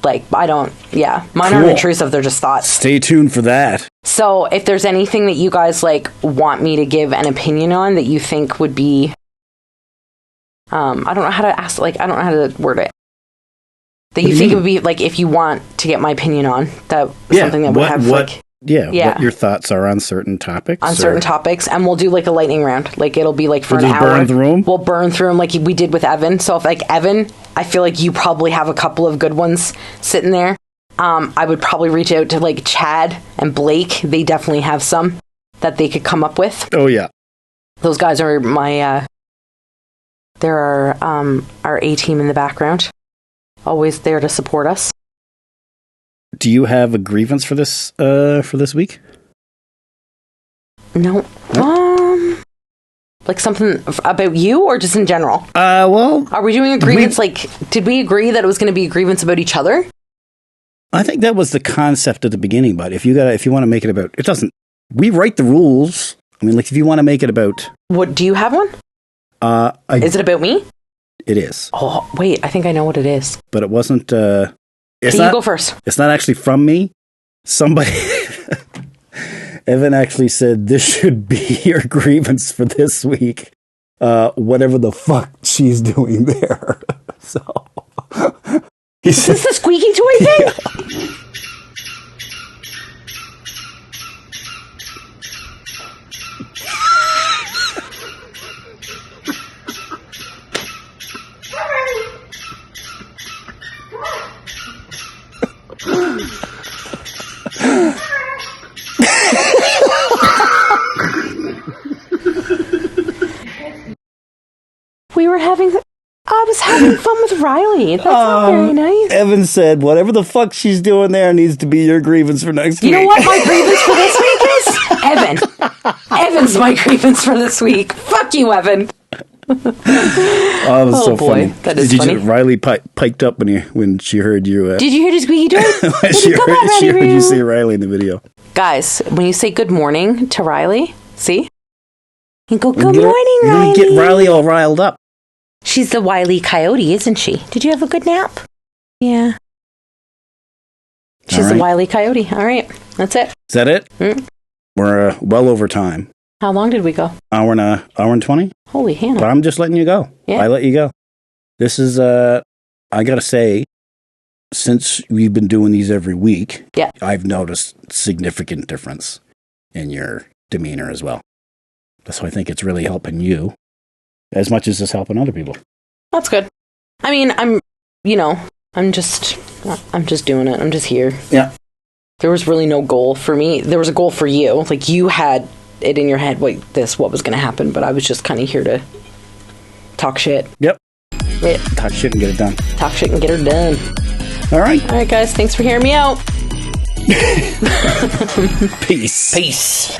Like, I don't... Yeah, mine aren't intrusive, they're just thoughts. Stay tuned for that. So, if there's anything that you guys, want me to give an opinion on that you think would be... I don't know how to ask... I don't know how to word it. That you think it would be, if you want to get my opinion on, that something that would have, what your thoughts are on certain topics. On certain topics, and we'll do, a lightning round. It'll be, for an hour. Burn through them? We'll burn through them like we did with Evan. So, if, Evan, I feel like you probably have a couple of good ones sitting there. I would probably reach out to, Chad and Blake. They definitely have some that they could come up with. Oh, yeah. Those guys are my, they're our A-team in the background. Always there to support us. Do you have a grievance for this week? No. Something about you or just in general? Well, are we doing a grievance? Did we agree that it was going to be a grievance about each other? I think that was the concept at the beginning, but if you want to make it about, it doesn't. We write the rules. I mean, if you want to make it about, what do you have one? Is it about me? It is. Oh, wait, I think I know what it is. But it wasn't... you go first. It's not actually from me. Somebody... Evan actually said, this should be your grievance for this week. whatever the fuck she's doing there. So is this the squeaky toy thing? Yeah. I was having fun with Riley. That's not very nice. Evan said, whatever the fuck she's doing there needs to be your grievance for next week. You know what my grievance for this week is? Evan. Evan's my grievance for this week. Fuck you, Evan. That was so boy. funny. That is funny. Riley piked up when she heard you. Did you hear the squeaky toy? she heard you say Riley in the video. Guys, when you say good morning to Riley, see? You go, good morning, Riley. You're going to get Riley all riled up. She's the Wile E. Coyote, isn't she? Did you have a good nap? Yeah. She's the Wile E. Coyote. All right. That's it. Is that it? Mm. We're well over time. How long did we go? Hour and 20. Holy Hannah. But I'm just letting you go. Yeah. I let you go. This is, I got to say, since we've been doing these every week, yeah, I've noticed significant difference in your demeanor as well. So I think it's really helping you as much as it's helping other people. That's good. I mean, I'm just doing it. I'm just here. Yeah. There was really no goal for me. There was a goal for you. Like, you had it in your head, what was going to happen, but I was just kind of here to talk shit. Yep. Yeah. Talk shit and get it done. Talk shit and get her done. All right. All right, guys. Thanks for hearing me out. Peace. Peace.